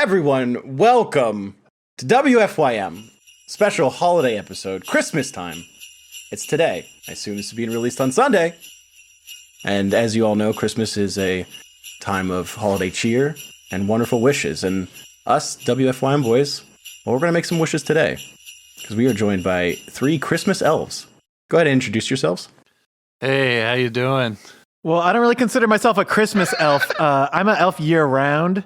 Everyone, welcome to WFYM, special holiday episode, Christmas time. It's today. I assume this is being released on Sunday. And as you all know, Christmas is a time of holiday cheer and wonderful wishes. And us, WFYM boys, well, we're going to make some wishes today. Because we are joined by 3 Christmas elves. Go ahead and introduce yourselves. Hey, how you doing? Well, I don't really consider myself a Christmas elf. I'm an elf year-round,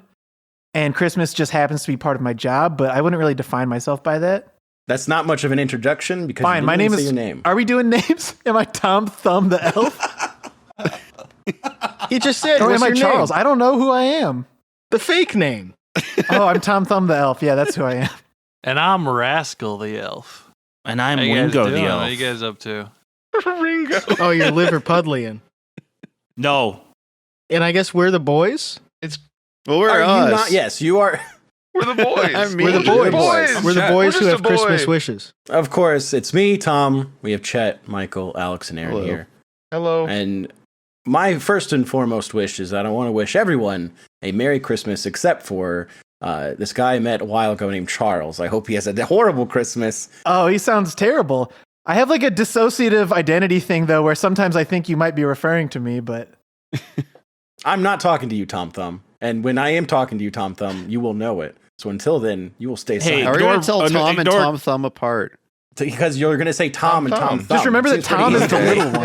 and Christmas just happens to be part of my job, but I wouldn't really define myself by that. That's not much of an introduction because Fine, you my didn't name say is. your name. Are we doing names? Am I Tom Thumb the elf? He just said, Or what's am I your Charles? name? I don't know who I am. The fake name. Oh, I'm Tom Thumb the elf. Yeah, that's who I am. And I'm Rascal the elf. And I'm How you guys Wingo doing? the elf. What are you guys up to? Ringo. Oh, you're Liverpudlian. No. And I guess we're the boys? Well, we're Are us. you not? Yes, you are. We're the boys. We're the You're boys. the boys. We're the Chet, boys we're who just have a boy. Christmas wishes. Of course, it's me, Tom. We have Chet, Michael, Alex, and Aaron Hello. here. Hello. And my first and foremost wish is that I want to wish everyone a Merry Christmas, except for this guy I met a while ago named Charles. I hope he has a horrible Christmas. Oh, he sounds terrible. I have like a dissociative identity thing, though, where sometimes I think you might be referring to me, but... I'm not talking to you, Tom Thumb. And when I am talking to you, Tom Thumb, you will know it. So until then, you will stay Hey, silent. How are we going Ignore- to tell no, Tom and ignore- Tom Thumb apart? Because you're going to say Tom and Tom Thumb. Thumb. Just remember that Seems pretty Tom is easy. the little one.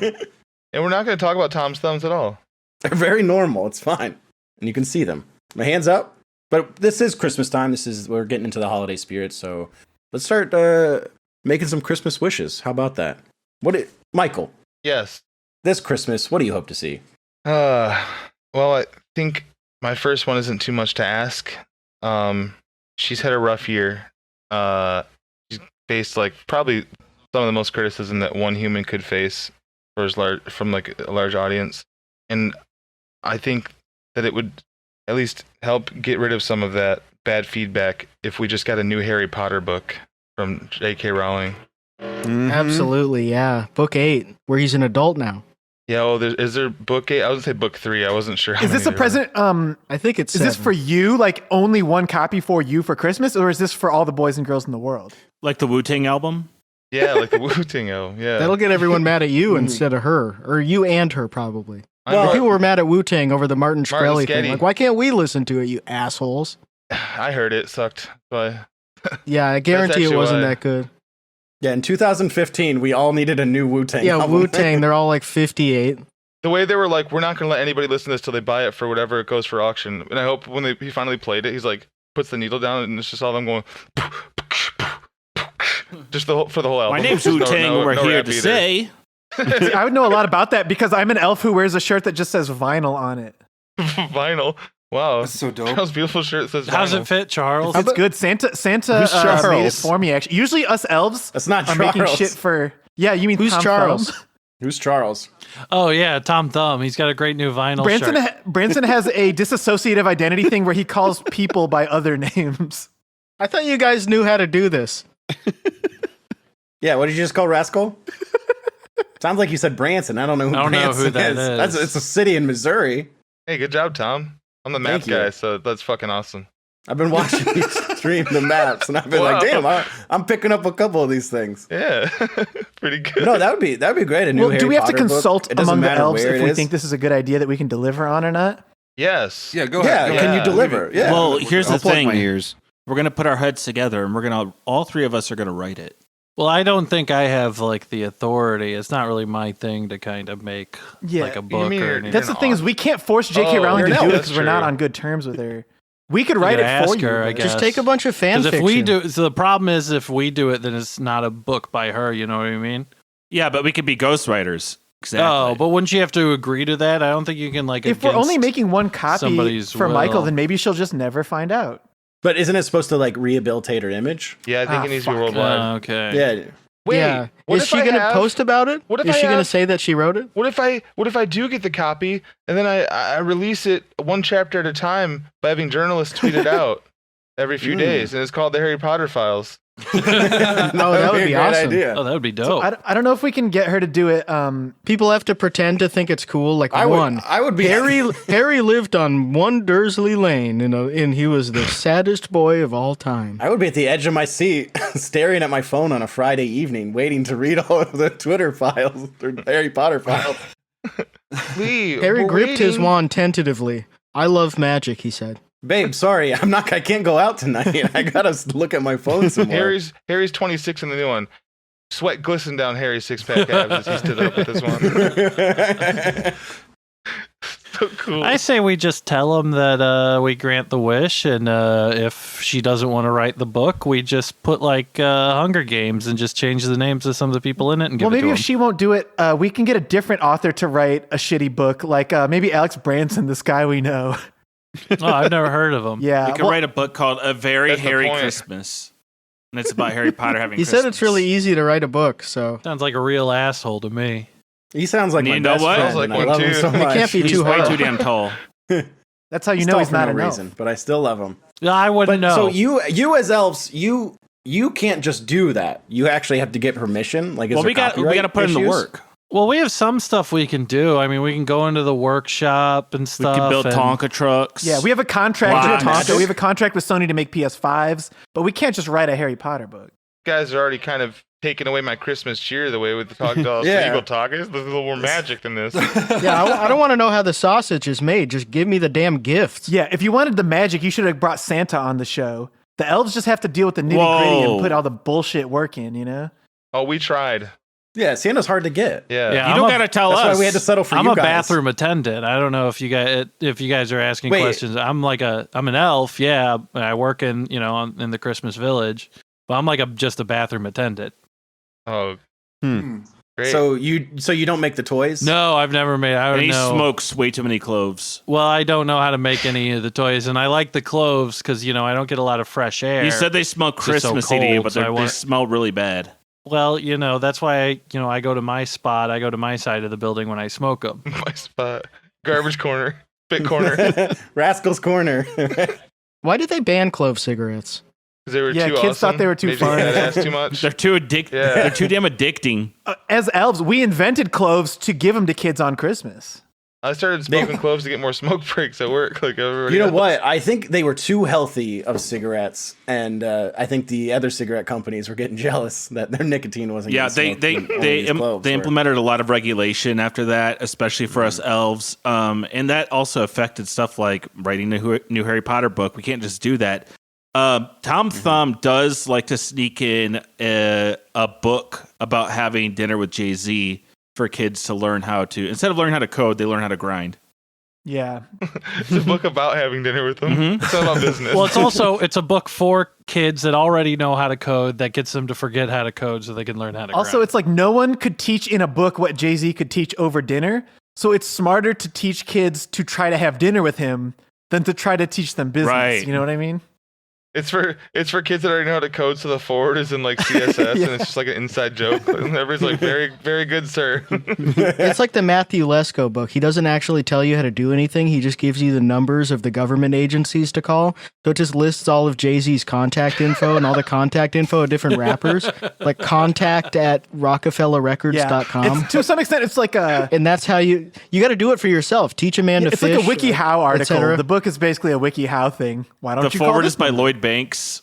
Yeah. And we're not going to talk about Tom's thumbs at all. They're very normal. It's fine. And you can see them. My hands up. But this is Christmas time. We're getting into the holiday spirit. So let's start making some Christmas wishes. How about that? Michael, Yes. this Christmas, what do you hope to see? Well, I think my first one isn't too much to ask. She's had a rough year. She's faced like probably some of the most criticism that one human could face from like a large audience, and I think that it would at least help get rid of some of that bad feedback if we just got a new Harry Potter book from J.K. Rowling. Absolutely, yeah. Book 8, where he's an adult now. Yeah, well, is there book 8? I was gonna say book 3. I wasn't sure. How Is this many a there were. present? I think it's Is this 7. for you? Like only one copy for you for Christmas, or is this for all the boys and girls in the world? Like the Wu-Tang album? Yeah, like the Wu-Tang. Yeah. That'll get everyone mad at you instead of her. Or you and her, probably. Well, People were mad at Wu-Tang over the Martin Shkreli Shkreli. thing. Like, why can't we listen to it, you assholes? I heard it sucked. But Yeah, I guarantee it actually wasn't why. that good. Yeah, in 2015, we all needed a new Wu-Tang Yeah, album. Wu-Tang, they're all like 58. the way they were like, we're not going to let anybody listen to this till they buy it for whatever it goes for auction. And I hope when he finally played it, he's like, puts the needle down and it's just all them going, just for the whole album. My name's Just Wu-Tang, we're no here rap to either. say. See, I would know a lot about that because I'm an elf who wears a shirt that just says vinyl on it. Vinyl. Wow. That's so dope. That was a beautiful shirt that says How's vinyl. it fit, Charles? It's good. Santa Who's made it Charles? for me, actually. Usually us elves That's not are Charles. making shit for... Yeah, you mean Who's Tom Charles? Thumb? Who's Charles? Oh yeah, Tom Thumb. He's got a great new vinyl shirt. Branson has a dissociative identity thing where he calls people by other names. I thought you guys knew how to do this. Yeah, what did you just call Rascal? Sounds like you said Branson. I don't know who I don't know Branson who that is. It's a city in Missouri. Hey, good job, Tom. I'm the Thank math you. guy, so that's fucking awesome. I've been watching you stream the maps, and I've been Wow. like, damn, I'm picking up a couple of these things. Yeah. Pretty good. No, that'd be great. A new Well, Harry do we have to Potter book. consult It doesn't among the matter elves where if it we is. think this is a good idea that we can deliver on or not? Yes. Yeah, go Yeah, ahead. can you Yeah. deliver? Yeah. Well, here's I'll the plug thing. my ears. We're going to put our heads together and all 3 of us are going to write it. Well, I don't think I have like the authority. It's not really my thing to kind of make Yeah. like a book mean or you're- anything. That's the an thing is we can't force J.K. Oh, Rowling to you're do an it elf. because we're not True. on good terms with her. We could You write gotta it for ask you. her, I but- guess. Just take a bunch of fan Because fiction. if we do, so the problem is if we do it, then it's not a book by her. You know what I mean? Yeah, but we could be ghostwriters. Exactly. Oh, but wouldn't you have to agree to that? I don't think you can like. If we're only against making one copy somebody's for will. Michael, then maybe she'll just never find out. But isn't it supposed to like rehabilitate her image? Yeah, I think Ah, it needs to be fuck. worldwide. Okay. Yeah. Wait, yeah. what Is if she I going to have- post about it? what if Is I she going to have- say that she wrote it? What if I do get the copy and then I release it one chapter at a time by having journalists tweet it out every few days, and it's called the Harry Potter Files. that would be awesome. Idea. Oh, that would be dope. I don't know if we can get her to do it. People have to pretend to think it's cool. Like I would be Harry lived on one Dursley Lane, and he was the saddest boy of all time. I would be at the edge of my seat, staring at my phone on a Friday evening, waiting to read all of the Twitter files or Harry Potter files. Harry gripped his wand tentatively. I love magic, he said. Babe, sorry, I can't go out tonight. I gotta look at my phone some more. Harry's 26 in the new one. Sweat glistened down Harry's six-pack abs as he stood up with this one. So cool. I say we just tell him that we grant the wish, and if she doesn't want to write the book, we just put like Hunger Games and just change the names of some of the people in it and give it to maybe him. if she won't do it, we can get a different author to write a shitty book, like maybe Alex Branson, this guy we know. Oh, I've never heard of him. Yeah, We could write a book called A Very That's the Harry point. Christmas. And it's about Harry Potter having He Christmas. said it's really easy to write a book, so Sounds like a real asshole to me. He sounds like You my know best what? friend, Sounds like and I one love him too. so It much. can't be He's too way hard. too damn tall. that's how you He's know tall he's for not no an elf. reason, but I still love him. I wouldn't know. So you as elves, you can't just do that. You actually have to get permission. Like, is Well, there we got to put in the issues? work. Well, we have some stuff we can do. I mean, we can go into the workshop and We stuff. can build and- Tonka trucks. Yeah, we have a contract Wow. with Tonka. We have a contract with Sony to make PS5s, but we can't just write a Harry Potter book. You guys are already kind of taking away my Christmas cheer the way with the talk dolls. Yeah. Eagle talk. There's a little more magic than this. yeah, I don't want to know how the sausage is made. Just give me the damn gifts. Yeah, if you wanted the magic, you should have brought Santa on the show. The elves just have to deal with the nitty gritty Whoa. and put all the bullshit work in, you know? Oh, we tried. Yeah, Santa's hard to get. Yeah. Yeah. You I'm don't a- got to tell That's us. why we had to settle for I'm you a guys. bathroom attendant. I don't know if you guys are asking Wait. questions. I'm an elf. Yeah, I work in in the Christmas village, but I'm like just a bathroom attendant. Oh, Hmm. great. So you don't make the toys? No, I've never made. I And don't he know. smokes way too many cloves. Well, I don't know how to make any of the toys, and I like the cloves because I don't get a lot of fresh air. You said they smell It's just so Christmassy to you, cold, but so I they want- smell really bad. Well, that's why I go to my spot. I go to my side of the building when I smoke them. My spot. Garbage corner. Big corner. Rascal's Corner. Why did they ban clove cigarettes? Because they were Yeah, too kids thought awesome. they were too Maybe fun. they had ass too much. They're too addicted. Yeah. They're too damn addicting. As elves, we invented cloves to give them to kids on Christmas. I started smoking cloves to get more smoke breaks at work. Like everybody You know else. what? I think they were too healthy of cigarettes, and I think the other cigarette companies were getting jealous that their nicotine wasn't. Yeah, getting they smoked when all they these im- cloves they were. implemented a lot of regulation after that, especially for us elves. And that also affected stuff like writing a new Harry Potter book. We can't just do that. Tom Thumb does like to sneak in a book about having dinner with Jay-Z for kids to learn how to, instead of learning how to code, they learn how to grind. Yeah. It's a book about having dinner with them. Mhm. It's not about business. Well, it's a book for kids that already know how to code that gets them to forget how to code so they can learn how to Also, grind. it's like no one could teach in a book what Jay-Z could teach over dinner. So it's smarter to teach kids to try to have dinner with him than to try to teach them business. Right. You know what I mean? It's for kids that already know how to code, so the forward is in like CSS, and it's just like an inside joke. And everybody's like, "Very, very good, sir." It's like the Matthew Lesko book. He doesn't actually tell you how to do anything. He just gives you the numbers of the government agencies to call. So it just lists all of Jay-Z's contact info and all the contact info of different rappers, like contact at RockefellerRecords.com. It's, to some extent, it's like a And that's how you got to do it for yourself. Teach a man to it's fish. like a WikiHow article. cetera. The book is basically a WikiHow thing. Why don't The you call forward this is by one? Lloyd Banks.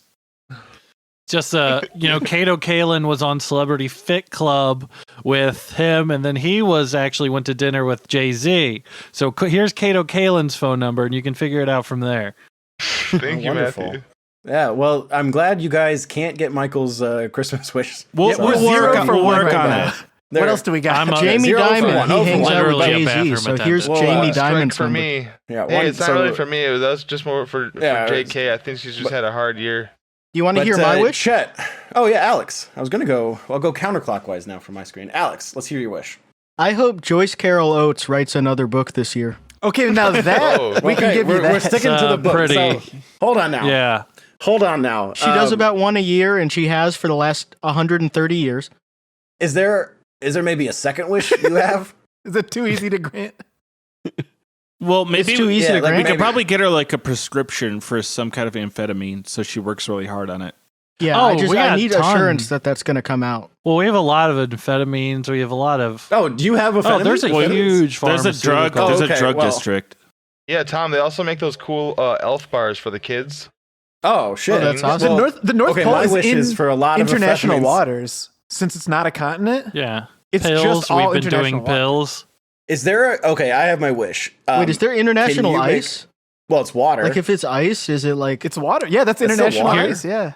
Just Kato Kalin was on Celebrity Fit Club with him, and then he went to dinner with Jay-Z. So here's Kato Kalin's phone number, and you can figure it out from there. Thank you, Wonderful. Matthew. Yeah, well, I'm glad you guys can't get Michael's Christmas wish. We'll, So- we're we'll zero work, for we'll one work right on now. it. There- What else do we got? I'm a- Jamie 0 for Dimon. 1, He 0 for hangs 1. out with Literally a Jay-Z. bathroom So here's attendant. Jamie strike Dimon's for number. me. Yeah, Hey, it's not so- really for me. That's just more for Yeah, JK. I think she's just had a hard year. You want to But, hear my wish? Chet. Oh yeah, Alex. I'll go counterclockwise now for my screen. Alex, let's hear your wish. I hope Joyce Carol Oates writes another book this year. Okay, now that Whoa. we can Okay, give you we're that. sticking to the book. pretty- So, hold on now. Yeah. Hold on now. She does about one a year, and she has for the last 130 years. Is there maybe a second wish you have? Is it too easy to grant? Well, maybe It's too easy yeah, to like we grant. could probably get her like a prescription for some kind of amphetamine, so she works really hard on it. Yeah, Oh, I we got need tons. assurance that that's going to come out. Well, we have a lot of amphetamines. We have a lot of. Oh, do you have a? Oh, there's a huge. There's a drug. pharmaceutical- There's okay, a drug well. district. Yeah, Tom. They also make those cool elf bars for the kids. Oh shit! Oh, that's awesome. The North okay, Pole my is wish in is for a lot of international amphetamines. waters. Since it's not a continent, Yeah. it's Pills. just all We've been doing international waters. pills. Is there? Okay, I have my wish. Wait, is there international can you make- ice? Well, it's water. Like if it's ice, is it like It's water. Yeah, that's It's still international water. ice. Yeah.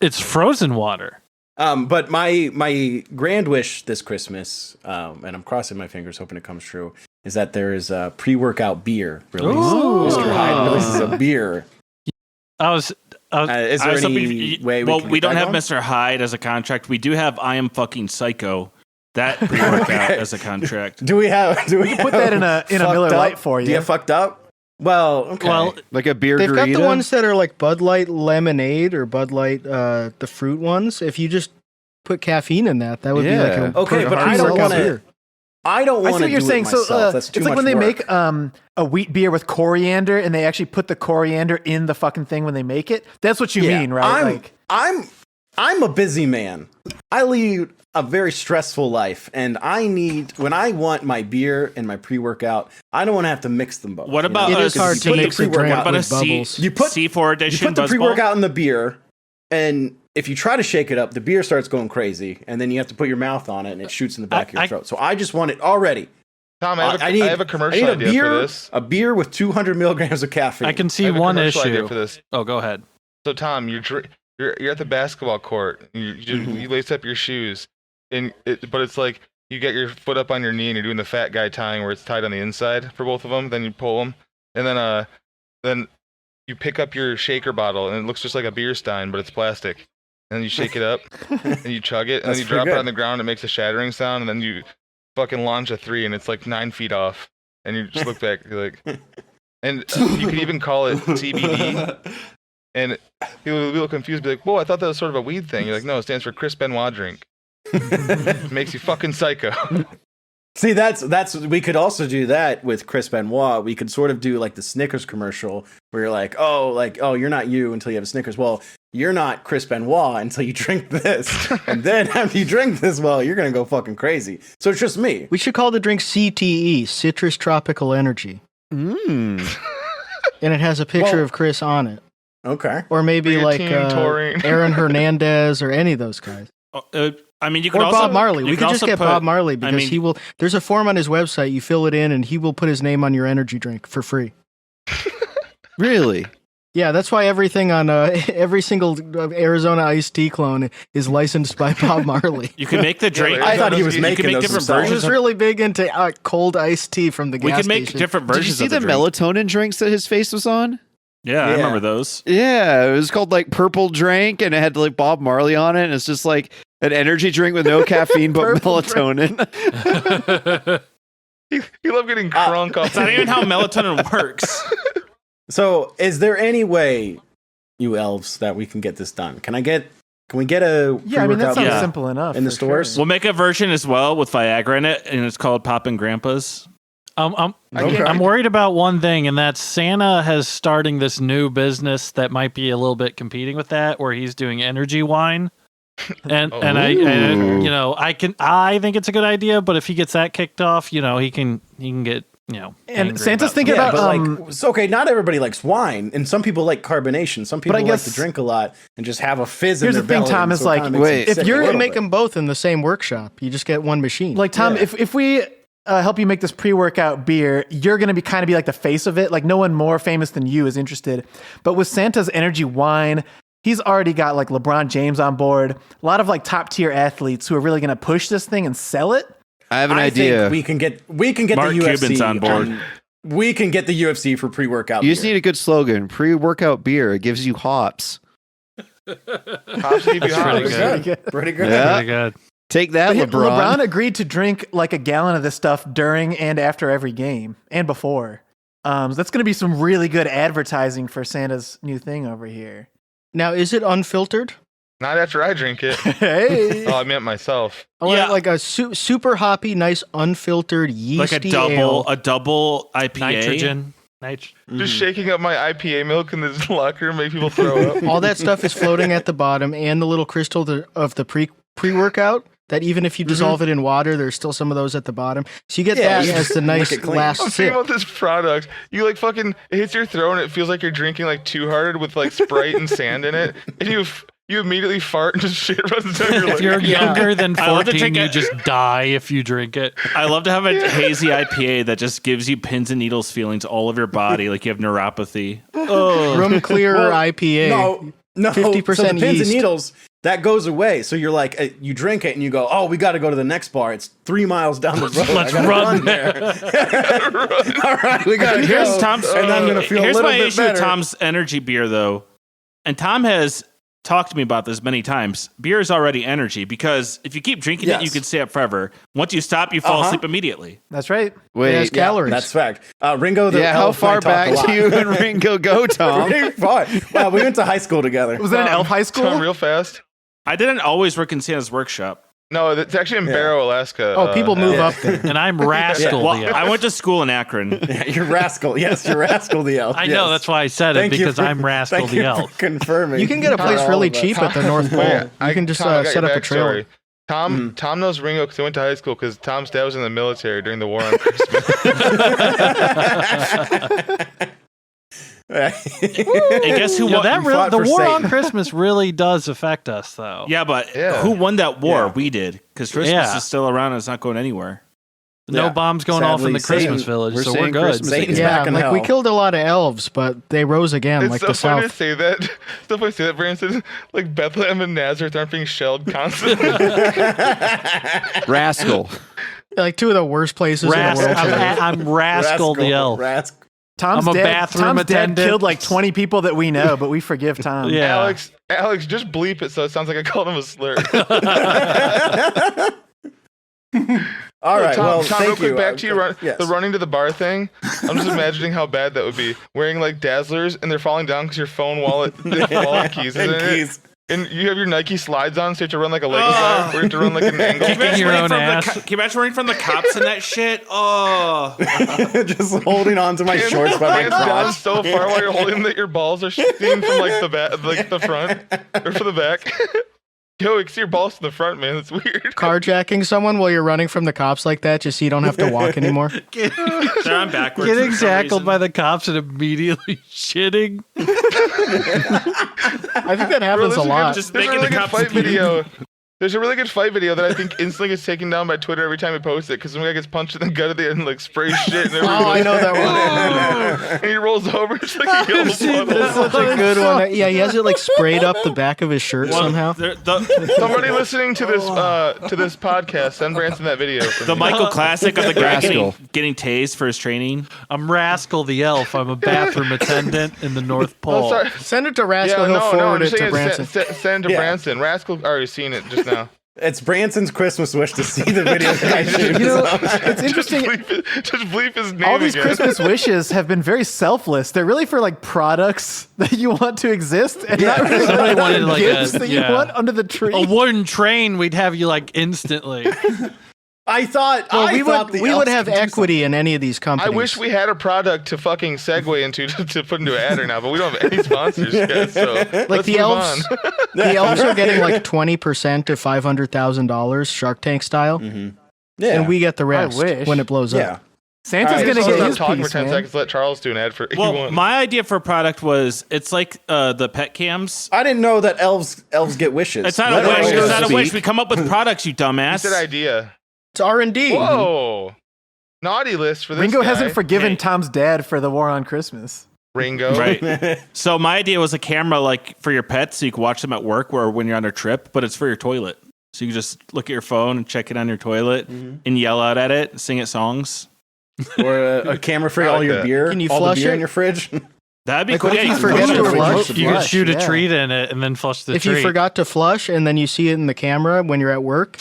It's frozen water. But my grand wish this Christmas, and I'm crossing my fingers hoping it comes true, is that there is a pre-workout beer release. Ooh. Mr. Hyde releases a beer. Is Is there any way well, can we get don't that have going? Mr. Hyde as a contract. We do have I Am Fucking Psycho. That pre-workout Okay. as a contract. Do we have? Do we Put that in a fucked Miller up? Lite for you. Do you have fucked up? Well, okay. Well, Like a beer they've got the Garita? ones that are like Bud Light lemonade or Bud Light the fruit ones. If you just put caffeine in that would be like Yeah. a Okay, but hard I don't workout want beer. to. I don't I want see to what do you're saying. it myself. So That's too it's like much when they work. make a wheat beer with coriander, and they actually put the coriander in the fucking thing when they make it. That's what you mean, right? I'm a busy man. I lead a very stressful life, and when I want my beer and my pre-workout, I don't want to have to mix them both. What you know? about It is Because hard you to put the mix a drink pre-workout- What about a with bubbles. You put C4 You edition? put the Buzzball? pre-workout in the beer, and if you try to shake it up, the beer starts going crazy, and then you have to put your mouth on it, and it shoots in the back of your throat. So I just want it already. Tom, I have a I commercial need a idea beer, for this. a beer with 200 milligrams of caffeine. I can I see have a one commercial idea issue. for this. Oh, go ahead. So Tom, you're at the basketball court. You lace up your shoes, but it's like you get your foot up on your knee and you're doing the fat guy tying where it's tied on the inside for both of them. Then you pull them, and then you pick up your shaker bottle and it looks just like a beer stein, but it's plastic. And then you shake it up and you chug it, and That's then you pretty drop it good. on the ground. It makes a shattering sound, and then you fucking launch a three, and it's like 9 feet off. And you just look back, you're like, and you could even call it CBD. And people will be a little confused, be like, "Whoa, I thought that was sort of a weed thing." You're like, "No, it stands for Chris Benoit drink. It makes you fucking psycho." See, that's we could also do that with Chris Benoit. We could sort of do like the Snickers commercial where you're like, oh, you're not you until you have a Snickers. Well, you're not Chris Benoit until you drink this, and then after you drink this, well, you're gonna go fucking crazy. So it's just me. We should call the drink CTE, Citrus Tropical Energy. Mm. And it has a picture Well- of Chris on it. Okay. Or maybe like Creatine, taurine. Aaron Hernandez or any of those guys. I mean, you Or could also Bob Marley. you We could could just also get put- Bob Marley because mean- he will. There's a form on his website. You fill it in, and he will put his name on your energy drink for free. Really? Yeah, that's why everything on every single Arizona iced tea clone is licensed by Bob Marley. You can make the drink. I thought he was You can making make those different himself. He was really big into cold iced tea from the gas We can make station. different Did versions. you see of the drink. melatonin drinks that his face was on? Yeah, I Yeah. remember those. Yeah, it was called like Purple Drink, and it had like Bob Marley on it, and it's just like an energy drink with no caffeine but Purple melatonin. You love getting crunk off. It's not even how melatonin works. So, is there any way, you elves, that we can get this done? Can we get a Yeah, I mean that pre-workout sounds Yeah. simple enough in the for stores? sure. We'll make a version as well with Viagra in it, and it's called Poppin' Grandpas. I'm worried about one thing, and that's Santa has starting this new business that might be a little bit competing with that, where he's doing energy wine. And I think it's a good idea, but if he gets that kicked off, he can get And angry Santa's about thinking Yeah, about but it's okay. Not everybody likes wine, and some people like carbonation. Some people I like guess- to drink a lot and just have a fizz. Here's in the their thing, belly, Tom, and is so it like, kinda makes wait, them if sick a you're little make bit. them both in the same workshop, you just get one machine. Like Tom, Yeah. if we help you make this pre-workout beer, you're going to be like the face of it. Like no one more famous than you is interested. But with Santa's energy wine, he's already got like LeBron James on board. A lot of like top tier athletes who are really going to push this thing and sell it. I have an I idea. think we can get Mark the UFC Cuban's on board. We can get the UFC for pre-workout. You just beer. need a good slogan. Pre-workout beer. It gives you hops. Pops keep you That's hot. pretty good. Pretty good. Yeah. pretty good. Take that, But LeBron. LeBron agreed to drink like a gallon of this stuff during and after every game and before. So that's going to be some really good advertising for Santa's new thing over here. Now, is it unfiltered? Not after I drink it. Hey. Oh, I meant myself. I want Yeah. like a super hoppy, nice unfiltered Like yeasty a ale. double IPA. Nitrogen. Just shaking up my IPA milk in this locker room make people throw up. All that stuff is floating at the bottom, and the little crystal of the pre-workout. That even if you dissolve it in water, there's still some of those at the bottom. So you get that as the nice last I'm thinking sip. about this product. You like fucking it hits your throat and it feels like you're drinking like Two Hearted with like Sprite and sand in it, and you immediately fart and just shit runs down your leg. If you're younger than I love to 14, take you a- just die if you drink it. I love to have a hazy IPA that just gives you pins and needles feelings all over your body, like you have neuropathy. Oh, Room clear IPA. No, 50% so the pins yeast. and needles, that goes away. So you're like, you drink it and you go, oh, we got to go to the next bar. It's 3 miles down the road. Let's I gotta run there. All right, we got to here's go. Tom's. And I'm gonna feel here's a little my bit issue better. with Tom's energy beer, though, and Tom has talked to me about this many times. Beer is already energy because if you keep drinking it, you can stay up forever. Once you stop, you fall asleep immediately. That's right. Wait, It has calories. That's fact. Ringo, the how elf, far and I talk a back lot. do you and Ringo go, Tom? Pretty far. Wow, we went to high school together. Was it an elf high school? Tom, real fast. I didn't always work in Santa's workshop. No, it's actually in Barrow, Alaska. Oh, people move up there. And I'm Rascal. Well, the elf. I went to school in Akron. Yeah, you're Rascal. Yes, you're Rascal the elf. I know, Yes. that's why I said it, Thank you because for- I'm Rascal thank the you elf. for confirming. You can get a place All really of us. cheap at the North Pole. Wait, You can just Tom, I got set your up a trailer. backstory. Tom knows Ringo because he went to high school because Tom's dad was in the military during the war on Christmas. And guess who Yeah, won? that You fought the for war Satan. on Christmas really does affect us, though. Yeah, but Yeah. who won that war? Yeah. We did, because Christmas Yeah. is still around and it's not going anywhere. No Yeah. bombs going off in Sadly, the Christmas Satan- village, we're so we're saying good. Christmas Satan's Yeah, back in like we hell. killed a lot of elves, but they rose again, It's like so the funny South. to say that. So funny to say that, Branson. Like Bethlehem and Nazareth aren't being shelled constantly. Rascal. Like two of the worst places in the world. I'm Rascal the elf. Tom's I'm a dead. bathroom Tom's dead attendant. killed like 20 people that we know, but we forgive Tom. Yeah. Alex, just bleep it so it sounds like I called him a slur. All right, Tom, well, Tom, thank real quick, you. back to you, Yes. the running to the bar thing. I'm just imagining how bad that would be. Wearing like Dazzlers and they're falling down because your phone, wallet keys is in And it. keys. And you have your Nike slides on, so you have to run like a Lego slide, or you have to run like an angle. Can you imagine your running own from ass. Can you imagine running from the cops and that shit? Oh, Just holding on to my shorts by my Hands down crotch. so far while you're holding that your balls are seen from like the back, like the front, or from the back. Yo, you can see your balls to the front, man. That's weird. Carjacking someone while you're running from the cops like that, just so you don't have to walk anymore. I'm backwards. Getting for some tackled reason. by the cops and immediately shitting. I think that happens a lot. Just There's a making really the good cops fight puke. video. There's a really good fight video that I think instantly gets taken down by Twitter every time he posts it because some guy gets punched in the gut at the end and like sprays shit and everything. Oh, I know that one. And he rolls over, it's like a yellow puddle. That's such a good one. Yeah, he has it like sprayed up the back of his shirt Well, somehow. Somebody listening to this podcast, send Branson that video. for The me. Michael Classic of the guy Rascal. getting tased for his training. I'm Rascal the elf. I'm a bathroom attendant in the North Oh, Pole. sorry. Send it to Rascal. Yeah, He'll no, forward I'm it just to saying Branson. send to Yeah. Branson. Rascal already seen it just now. It's Branson's Christmas wish to see the video that I shoot. You know, it's interesting. Just bleep his name All these again. Christmas wishes have been very selfless. They're really for like products that you want to exist, and not really Somebody wanted, like, gifts a- that you yeah. want under the tree. A wooden train, we'd have you like instantly. I thought. Well, I we thought would the we would elves have could do equity in any of these I companies. wish we had a product to fucking segue into to put into an ad right now, but we don't have any sponsors yet. So let's the move elves. on. The elves are getting like 20% to $500,000 Shark Tank style, Yeah. and we get the rest wish. when it blows yeah. up. Santa's All right, gonna so get stop his talking piece, for 10 man. seconds. Let Charles do an ad for. Well, my idea for a product was it's like the pet cams. I didn't know that elves get wishes. It's not Let a wish. elves It's not a speak. wish. We come up with products, you He dumbass. said idea. It's R&D. Whoa. Naughty list for this Ringo guy. hasn't forgiven Hey. Tom's dad for the war on Christmas. Ringo. Right. So my idea was a camera like for your pets, so you can watch them at work or when you're on a trip, but it's for your toilet. So you can just look at your phone and check it on your toilet and yell out at it, sing it songs. Or a camera for I all like your that. beer. Can you all flush the beer it? in your fridge. That'd be Like, cool. what if Yeah, you can forget flush to it. flush? You could shoot a yeah. treat in it and then flush the If treat. you forgot to flush and then you see it in the camera when you're at work,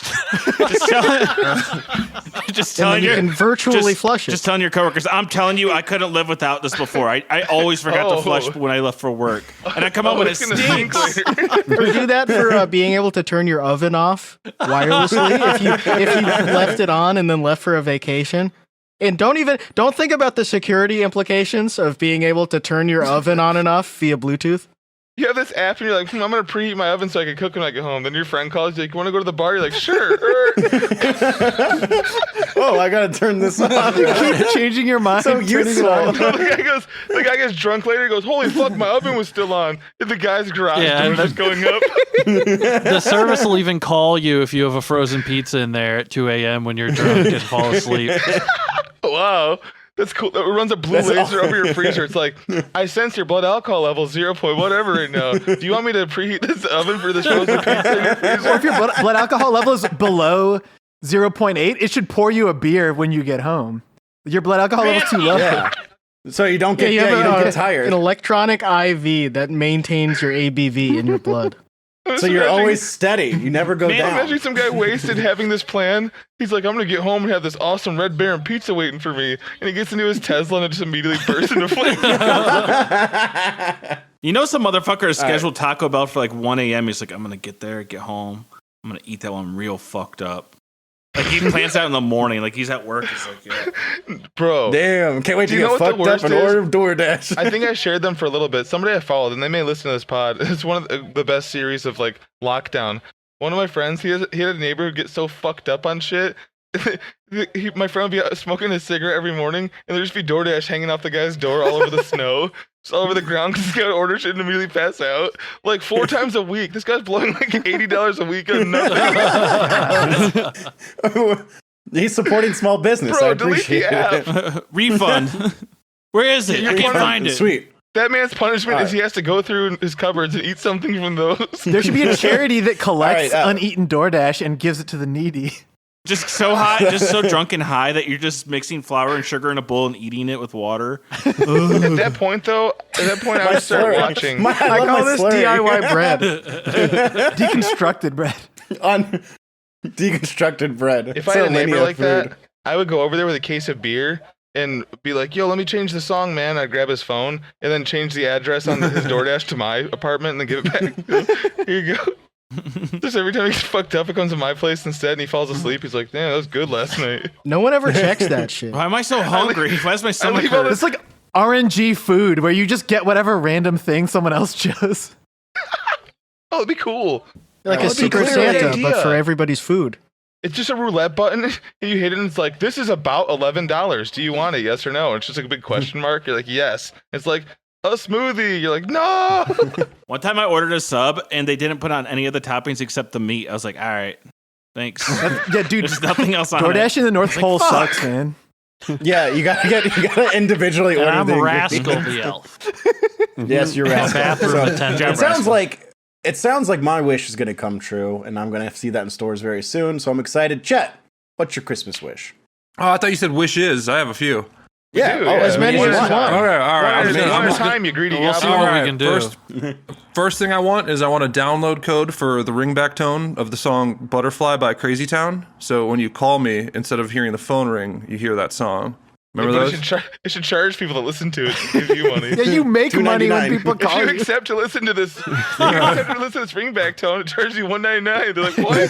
Just and then telling you your can virtually just- flush it. Just telling your coworkers, I'm telling you, I couldn't live without this before. I always forgot to flush when I left for work, and I come home and it It's gonna stink stinks. later. Or do that for being able to turn your oven off wirelessly if you left it on and then left for a vacation. And don't think about the security implications of being able to turn your oven on and off via Bluetooth. You have this app and you're like, I'm gonna preheat my oven so I can cook when I get home. Then your friend calls you like, you want to go to the bar? You're like, sure. Oh, I gotta turn this on. You keep changing your mind. So turning it useful. on. The guy gets drunk later. He goes, holy fuck, my oven was still on. And the guy's garage door just going up. The service will even call you if you have a frozen pizza in there at 2 a.m. when you're drunk and fall asleep. Wow. That's cool. It runs a blue laser over your freezer. It's like, I sense your blood alcohol level 0. whatever right now. Do you want me to preheat this oven for this frozen pizza in your freezer? Or if your blood alcohol level is below 0.8, it should pour you a beer when you get home. Your blood alcohol level is too low. Yeah. So you don't get you don't get an tired. electronic IV that maintains your ABV in your blood. So you're always steady. You never go down. Imagine some guy wasted having this plan. He's like, I'm going to get home and have this awesome Red Baron pizza waiting for me. And he gets into his Tesla and it just immediately bursts into flames. You know, some motherfucker is scheduled Taco Bell for like 1 a.m. He's like, I'm going to get there, get home. I'm going to eat that one real fucked up. Like, he plans out in the morning. Like, he's at work. He's like, yeah. Bro. Damn, can't wait to Do you know get what the fucked up worst and is? order DoorDash. I think I shared them for a little bit. Somebody I followed, and they may listen to this pod. It's one of the best series of like lockdown. One of my friends, he had a neighbor who gets so fucked up on shit. My friend would be smoking a cigarette every morning, and there'd just be DoorDash hanging off the guy's door all over the snow, just all over the ground, because he's got to order shit and immediately pass out. Like 4 times a week. This guy's blowing like $80 a week on nothing. He's supporting small business. Bro, I delete the appreciate it. app. Refund. Where is it? I can't find it. Sweet. That man's punishment is he has to go through his cupboards and eat something from those. There should be a charity that collects All right, uneaten DoorDash and gives it to the needy. Just so high, just so drunk and high that you're just mixing flour and sugar in a bowl and eating it with water. At that point, though, I would start watching. I call this DIY bread. Deconstructed bread. Deconstructed bread. If I had a neighbor like that, I would go over there with a case of beer and be like, yo, let me change the song, man. I'd grab his phone and then change the address on his DoorDash to my apartment and then give it back. Here you go. Just every time he's fucked up, it comes to my place instead and he falls asleep. He's like, damn, that was good last night. No one ever checks that shit. Why am I so hungry? Why is my stomach leave all hurt? It's like RNG food where you just get whatever random thing someone else chose. Oh, it'd be cool. Like a that'd be secret a great Santa, idea. but for everybody's food. It's just a roulette button, and you hit it, and it's like, this is about $11. Do you want it, yes or no? And it's just like a big question mark. You're like, yes. It's like, a smoothie. You're like, no! One time I ordered a sub, and they didn't put on any of the toppings except the meat. I was like, all right, thanks. Yeah, dude, There's nothing else on DoorDash it. in the North like, Pole fuck. sucks, man. Yeah, you gotta individually And order I'm the Rascal ingredients. the elf. Yes, you're Rascal. Bathroom So, attendant. it sounds like my wish is gonna come true, and I'm gonna see that in stores very soon. So I'm excited. Chet, what's your Christmas wish? Oh, I thought you said wishes. I have a few. Yeah, do, as many as you want. All right. One at a time, you greedy We'll see goblin. what we can do. First thing I want is I want a download code for the ringback tone of the song Butterfly by Crazy Town. So when you call me, instead of hearing the phone ring, you hear that song. Remember But those? it should charge people to listen to it and give you money. Yeah, you make money when $2.99. people If call you you. accept to listen to this, ringback tone, it charges you $1.99. They're like, what?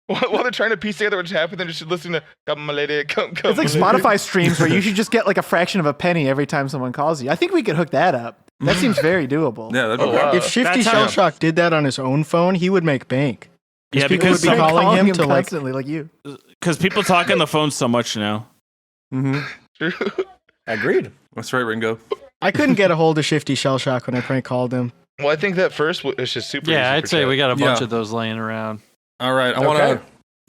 While they're trying to piece together what's happened, they're just listening to "Come, my lady, come." It's like my lady." Spotify streams where you should just get like a fraction of a penny every time someone calls you. I think we could hook that up. That seems very doable. Yeah, that'd be Oh, great. wow. If Shifty That's how- Shellshock did that on his own phone, he would make bank. Yeah, people because would be calling him to like. constantly, like you. people talk on the phone so much now. True. Agreed. That's right, Ringo. I couldn't get a hold of Shifty Shellshock when I prank called him. Well, I think that first is just super. Yeah, easy I'd for say Chet. we got a bunch Yeah. of those laying around. All right, Okay.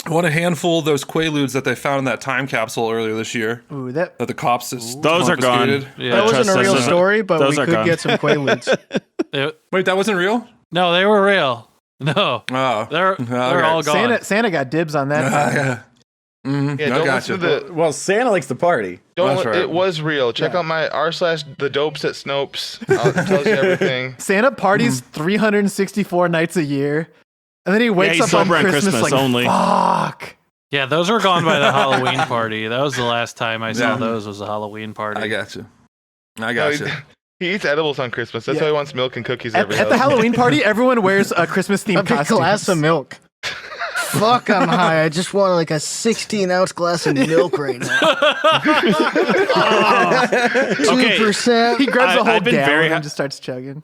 I want a handful of those Quaaludes that they found in that time capsule earlier this year Ooh, that. that the cops Those are gone. confiscated. Yeah. That wasn't a trust real us. story, but Those we are could gone. get some Quaaludes. Wait, that wasn't real? No, they were real. No, Oh, they're all gone. Santa got dibs on that. yeah. Mm-hmm. Yeah, I don't got listen you. to the. Well, Santa likes to party. That's right. It was real. Check out my r/the dopes at Snopes. It tells you everything. Santa parties 364 nights a year, and then he wakes he's up on sober on Christmas, Christmas like, only. fuck. Yeah, those were gone by the Halloween party. That was the last time I saw Yeah. those was a Halloween party. I got you. I No, got you. he eats edibles on Christmas. That's Yeah. why he wants milk and cookies At every the house. Halloween party, everyone wears a Christmas A themed big costume. glass of milk. fuck, I'm high. I just want like a 16-ounce glass of milk right now. 2%. He grabs a whole I've been gallon very and just starts chugging.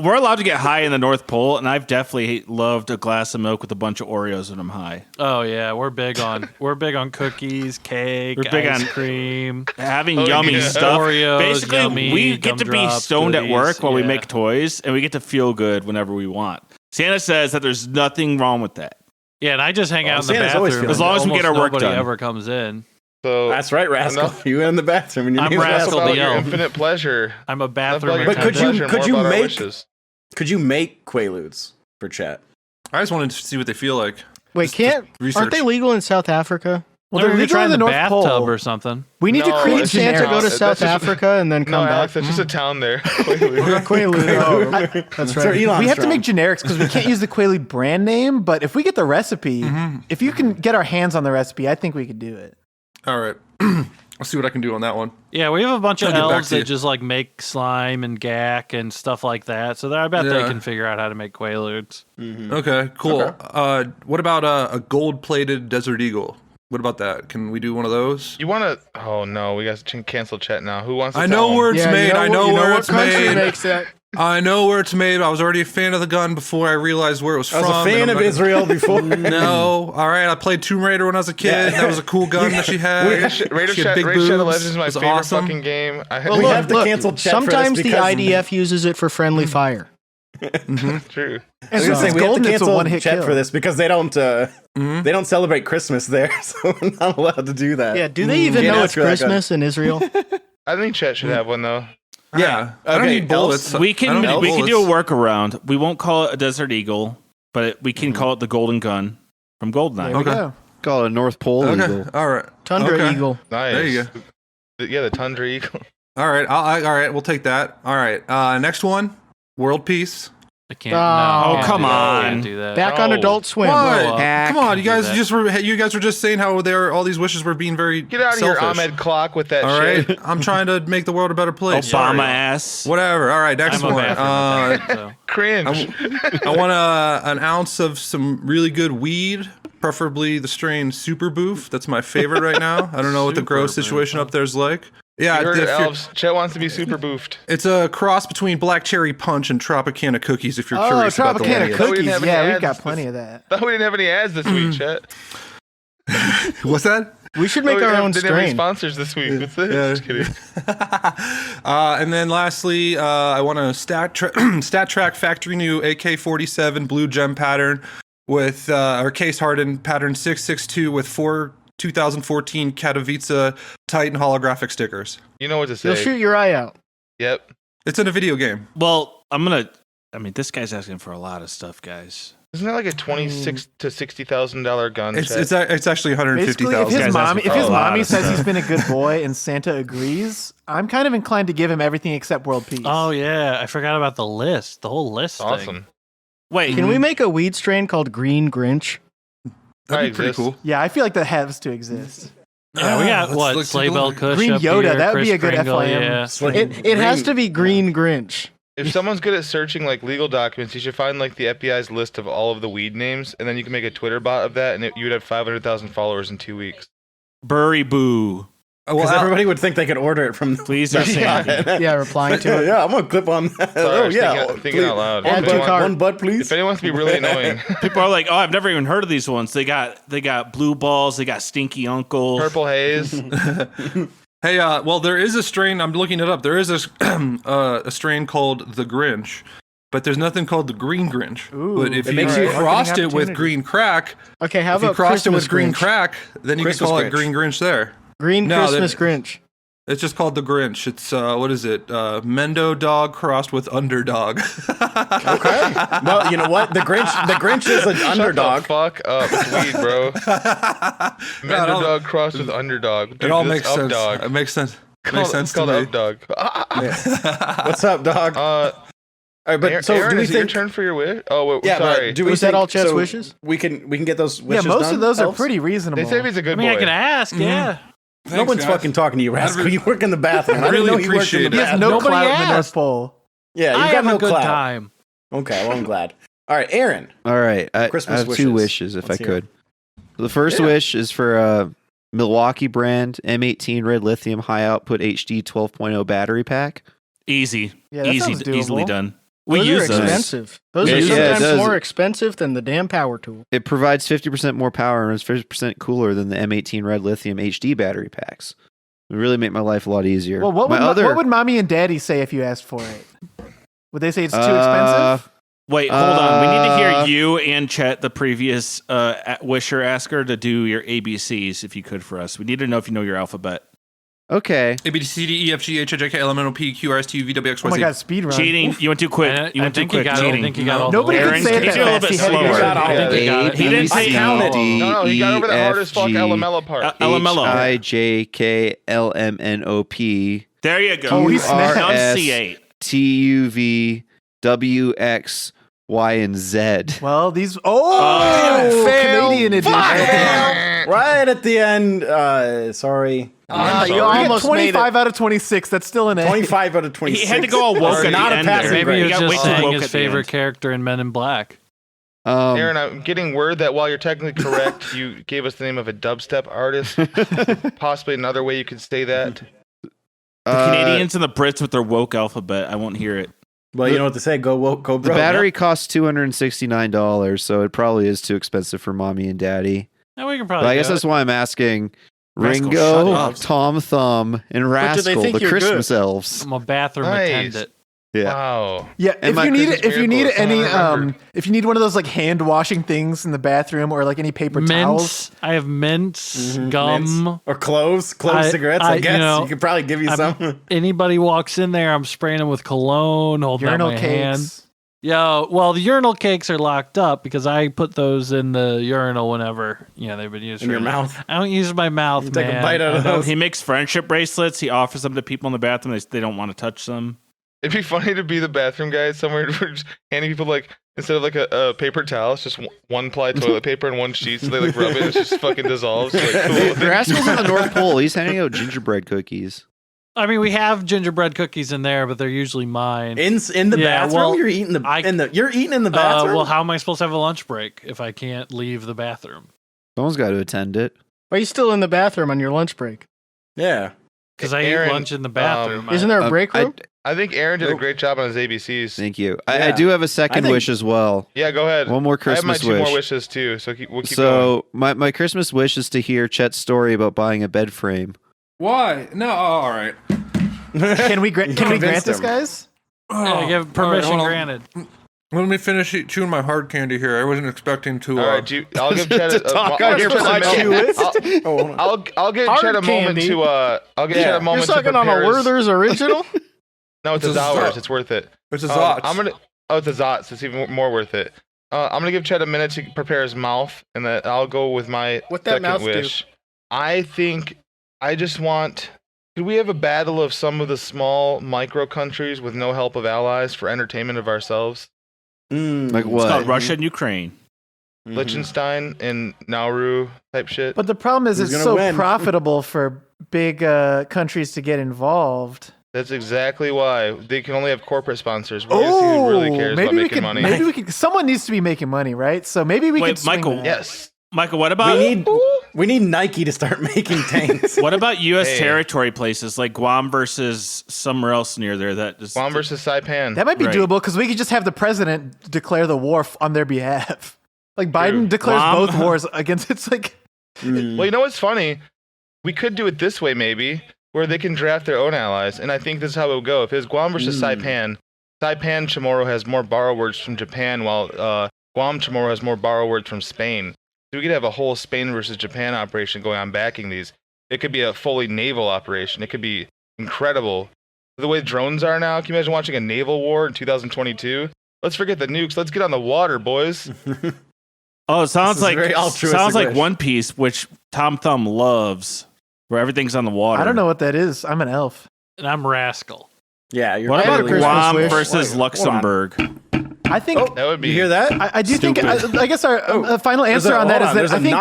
We're allowed to get high in the North Pole, and I've definitely loved a glass of milk with a bunch of Oreos when I'm high. Oh yeah, we're big on cookies, cake, We're big ice on cream, having yummy stuff. Oreos, Basically, yummy we get to be gumdrops, stoned at goodies, work while we yeah. make toys, and we get to feel good whenever we want. Santa says that there's nothing wrong with that. Yeah, and I just hang out in the Santa's always bathroom. feeling As long as we Almost get our work nobody done. ever comes in. So That's right, Rascal. enough- You in the bathroom and your I'm name's Rascal about the your elf. infinite pleasure. I'm a Enough bathroom about your But could you- infinite could pleasure, you more about our make- wishes. Could you make Quaaludes for chat? I just wanted to see what they feel like. Wait, aren't Research. they legal in South Africa? Well, Well, they're they're legal try in in the the North bathtub Pole. or something. We need to No, create it's Did Santa generics. go to That's South just- Africa and then No, come Alex, back? it's just a town there. Quaalude. That's Sir right. Elon We have to Strong. make generics because we can't use the Quaalude brand name. But if we get the recipe, if you can get our hands on the recipe, I think we could do it. All right. I'll see what I can do on that one. Yeah, we have a bunch of I'll get back elves to you. that just like make slime and gack and stuff like that. So I bet they Yeah. can figure out how to make Quaaludes. Okay, cool. Okay. What about a gold-plated desert eagle? What about that? Can we do one of those? You want to? Oh no, we got to cancel chat now. Who wants to I tell know him? where it's Yeah, made. you know I what- know you know where what it's country made. makes that? I know where it's made. I was already a fan of the gun before I realized where it was I from. was a fan and I'm of not- Israel before. No. All right. I played Tomb Raider when I was a kid. That was a cool gun that she had. Raider She had Shadow big Legends boobs. is my It was favorite awesome. fucking game. We have to cancel chat for this Sometimes the because- IDF uses it for friendly fire. True. I was gonna say, Since we have to Golden, it's a cancel one-hit chat kill. for this because they don't celebrate Christmas there, so we're not allowed to do that. Yeah, do they even Can't know ask it's for that gun. Christmas in Israel? I think chat should have one though. Yeah. I don't Okay, need bullets. We I can don't need do a bullets. workaround. We won't call it a Desert Eagle, but we can call it the Golden Gun from Goldeneye. There we Okay. go. Call it a North Pole Okay. eagle. All right. Tundra Okay. Eagle. Nice. There you go. Yeah, the Tundra Eagle. All right. All right. We'll take that. All right. Next one. World peace. I can't. Oh, no, can't come do that. on. Can't do that. Back on No. Adult Swim. What? Grow up. Come on, you guys Do that. you guys were just saying how all these wishes were being very Get out of selfish. here, Ahmed Clock, with that All shit. right. I'm trying to make the world a better place. Obama ass. Whatever. All right. Next I'm a one. bathroom attendant, so. Cringe. I want an ounce of some really good weed, preferably the strain Super Boof. That's my favorite right now. I don't know what the Super gross Boof, situation huh? up there is like. Yeah, You heard if it, you're- elves. Chet wants to be super boofed. it's a cross between Black Cherry Punch and Tropicana Cookies. If you're Oh, curious about the Tropicana lineage. Thought we didn't cookies. have any Yeah, we've ads got this- plenty of that. Thought we didn't have any ads this week, Chet. What's that? We should make Thought we our own didn't have any strain. sponsors this week. That's it. Yeah. Just kidding. And then lastly, I want a Stat Track Factory New AK-47 Blue Gem pattern with or case hardened pattern 662 with 4 2014 Katowice Titan holographic stickers. You know what to say. You'll shoot your eye out. Yep. It's in a video game. Well, this guy's asking for a lot of stuff, guys. Isn't that like a $26,000 to $60,000 gun? It's Chet? it's actually Basically, if 150,000. his mommy, if his a lot mommy of says stuff. he's been a good boy and Santa agrees, I'm kind of inclined to give him everything except world peace. Oh yeah, I forgot about the list. The whole list. awesome. Thing. Wait, Can we make a weed strain called Green Grinch? That'd be I pretty exist. cool. Yeah, I feel like that has to exist. Yeah, we got Let's what look- Sleigh take a Bell look. Kush Green up Yoda, here, that would be Kris a good Kringle, FYM. Yeah. It has to be Green Grinch. If someone's good at searching like legal documents, you should find like the FBI's list of all of the weed names, and then you can make a Twitter bot of that, and you would have 500,000 followers in 2 weeks. Burry Boo. Because everybody would think they could order it from. Please or Sandy. Yeah, replying to it. Yeah, I'm gonna clip on that. Sorry, I Oh was yeah, thinking out loud. Add If to anyone, cart. one bud, please. if anyone wants to be really annoying, People are like, oh, I've never even heard of these ones. They got blue balls. They got stinky uncle. Purple Haze. Hey, well, there is a strain. I'm looking it up. There is a strain called the Grinch, but there's nothing called the Green Grinch. Ooh, but if it you makes you- crossed marketing it with opportunity. green crack, Okay, how if you about crossed it Christmas with green Grinch? crack, then you Christmas can call it Grinch. Green Grinch there. Green No, Christmas that- Grinch. It's just called the Grinch. It's what is it? Mendo dog crossed with underdog. Okay. Well, you know what? The Grinch is an underdog. Shut the fuck up. It's weed, bro. No, it all- Underdog crossed with underdog. Dude, It all this makes sense. Updog. It makes sense. It It's makes sense to called me. Updog. What's up, dog? All right, but so Aaron, do we is it your think? turn for your wish? Oh, wait, Yeah, sorry. but do we Was that think, all Chet's so wishes? We can get those Yeah, wishes most done, of those are elves? pretty reasonable. They say he's a I good mean, boy. I can ask. Yeah. No one's fucking talking to you, Rascal. I'd re- You work in the bathroom. I didn't really know you worked in appreciate the it. He has bathroom. no Nobody clout in the North asked. Pole. Yeah, I you've got have no a good clout. time. Okay, well, I'm glad. All right, Aaron. All right. I Christmas have two wishes. wishes if Let's I hear could. The first wish is for Milwaukee brand M18 red lithium high output HD 12.0 battery pack. Easy. Yeah, that sounds doable. Easily done. We Those use are those. expensive. Those Yeah, are yeah, it sometimes does. more expensive than the damn power tool. It provides 50% more power and is 50% cooler than the M18 red lithium HD battery packs. It would really make my life a lot easier. Well, what would mommy and daddy say if you asked for it? Would they say it's too expensive? Wait, hold on. We need to hear you and Chet, the previous wisher asker, to do your ABCs if you could for us. We need to know if you know your alphabet. Okay. A, B, C, D, E, F, G, H, I, J, K, L, M, N, O, P, Q, R, S, T, U, V, W, X, Oh Y, my Z. God, speed run. Cheating. You went too quick. You I went too think he quick. got. I Cheating. think he got all. Nobody the can Aaron, say it can you that do a little fast. bit He had to slower? go Got all I think he got it. He didn't say- counted. No, he got over the hard as fuck LML part. LMLO. HIJKLMNOP There you go. Oh, he snapped. Enunciate. TUV WX Y and Z. Well, these fail. Canadian edition. Right at the end. Sorry. You You almost get made 25 out of 26. That's still an A. 25 out of 26. He had to go all woke at Not the a end passing there. Maybe he grade. was got way just too saying woke his at the favorite end. character in Men in Black. Aaron, I'm getting word that while you're technically correct, you gave us the name of a dubstep artist. Possibly another way you could say that. The Canadians and the Brits with their woke alphabet. I won't hear it. Well, you know what to say. Go woke, go The bro. battery costs $269, so it probably is too expensive for mommy and daddy. Yeah, we can But probably. I guess do that's it. why I'm asking Rascal, Ringo, shut up. Tom Thumb, and do they Rascal, think the you're Christmas elves. I'm a bathroom Nice. attendant. Yeah. Wow. Yeah, And if my you need Christmas if you need miracle, any someone remembered. if you need one of those like hand washing things in the bathroom or like any paper towels. Mints. I have mints, Mhm. gum. Mints. Or clove cigarettes, I guess. You could probably give you some. Anybody walks in there, I'm spraying them with cologne, holding out Urinal my hand. cakes. Yo, well, the urinal cakes are locked up because I put those in the urinal whenever they've been used In for your me. mouth. I don't use my mouth, You take a man. bite out of those. He makes friendship bracelets. He offers them to people in the bathroom. They don't want to touch them. It'd be funny to be the bathroom guy somewhere where just handing people like instead of like a paper towel, it's just one ply toilet paper and one sheet, so they like rub it, it just fucking dissolves. Like, Hey, cool. Rascal's in the North Pole. He's handing out gingerbread cookies. I mean, we have gingerbread cookies in there, but they're usually mine. In the Yeah, bathroom, well, you're eating you're eating in the bathroom. well, how am I supposed to have a lunch break if I can't leave the bathroom? Someone's got to attend it. Why are you still in the bathroom on your lunch break? yeah. Because I Aaron, eat lunch in the bathroom. Isn't there a break room? I think Aaron did a great job on his ABCs. Thank you. Yeah. I do have a second I think- wish as well. Yeah, go ahead. One more I have my Christmas two wish. more wishes too, so we'll keep going. So my Christmas wish is to hear Chet's story about buying a bed frame. Why? No, all right. Can we grant convinced this, him. guys? Yeah, give All right, permission hold on. granted. Let me finish chewing my hard candy here. I wasn't expecting to. All right, I'll give Chad To talk I'll on give your Chad a moment. podcast. Oh, hold on. I'll give Hard Chad a moment candy. to I'll give Yeah. Chad a You're moment to sucking on a prepare his- Werther's original? No, it's a It's a Zowers. Zot. It's worth it. It's a Zot. It's a Zots. It's even more worth it. I'm gonna give Chad a minute to prepare his mouth, and then I'll go with my What that second mouth do? wish. I think I just want. Could we have a battle of some of the small micro countries with no help of allies for entertainment of ourselves? Like It's what? called Russia and Ukraine. Mhm. Liechtenstein and Nauru type shit. But the problem is Who's it's gonna so win? profitable for big countries to get involved. That's exactly why they can only have corporate sponsors. We're gonna see who really cares about making money. Maybe we could. Someone needs to be making money, right? So maybe we Wait, could. swing Michael, that. Yes. Michael, what about We need Nike to start making tanks. what about U.S. Hey. territory places like Guam versus somewhere else near there? That just Guam versus Saipan. That might be Right. doable because we could just have the president declare the war on their behalf. Like Biden True. declares Guam. both wars against. It's like Mm. Well, you know what's funny? We could do it this way, maybe, where they can draft their own allies, and I think this is how it would go. If it's Guam versus Saipan, Saipan Chamorro has more borrow words from Japan, while Guam Chamorro has more borrow words from Spain. So we could have a whole Spain versus Japan operation going on backing these. It could be a fully naval operation. It could be incredible. The way drones are now, can you imagine watching a naval war in 2022? Let's forget the nukes. Let's get on the water, boys. Oh, it sounds This is like very altruistic sounds like wish. One Piece, which Tom Thumb loves, where everything's on the water. I don't know what that is. I'm an elf. And I'm Rascal. Yeah, you're What I had about a Christmas Guam wish. versus Hold on. Luxembourg? I think. That would be. You hear that? I do think. Stupid. I guess our final There's answer a- on that hold is that there's I a think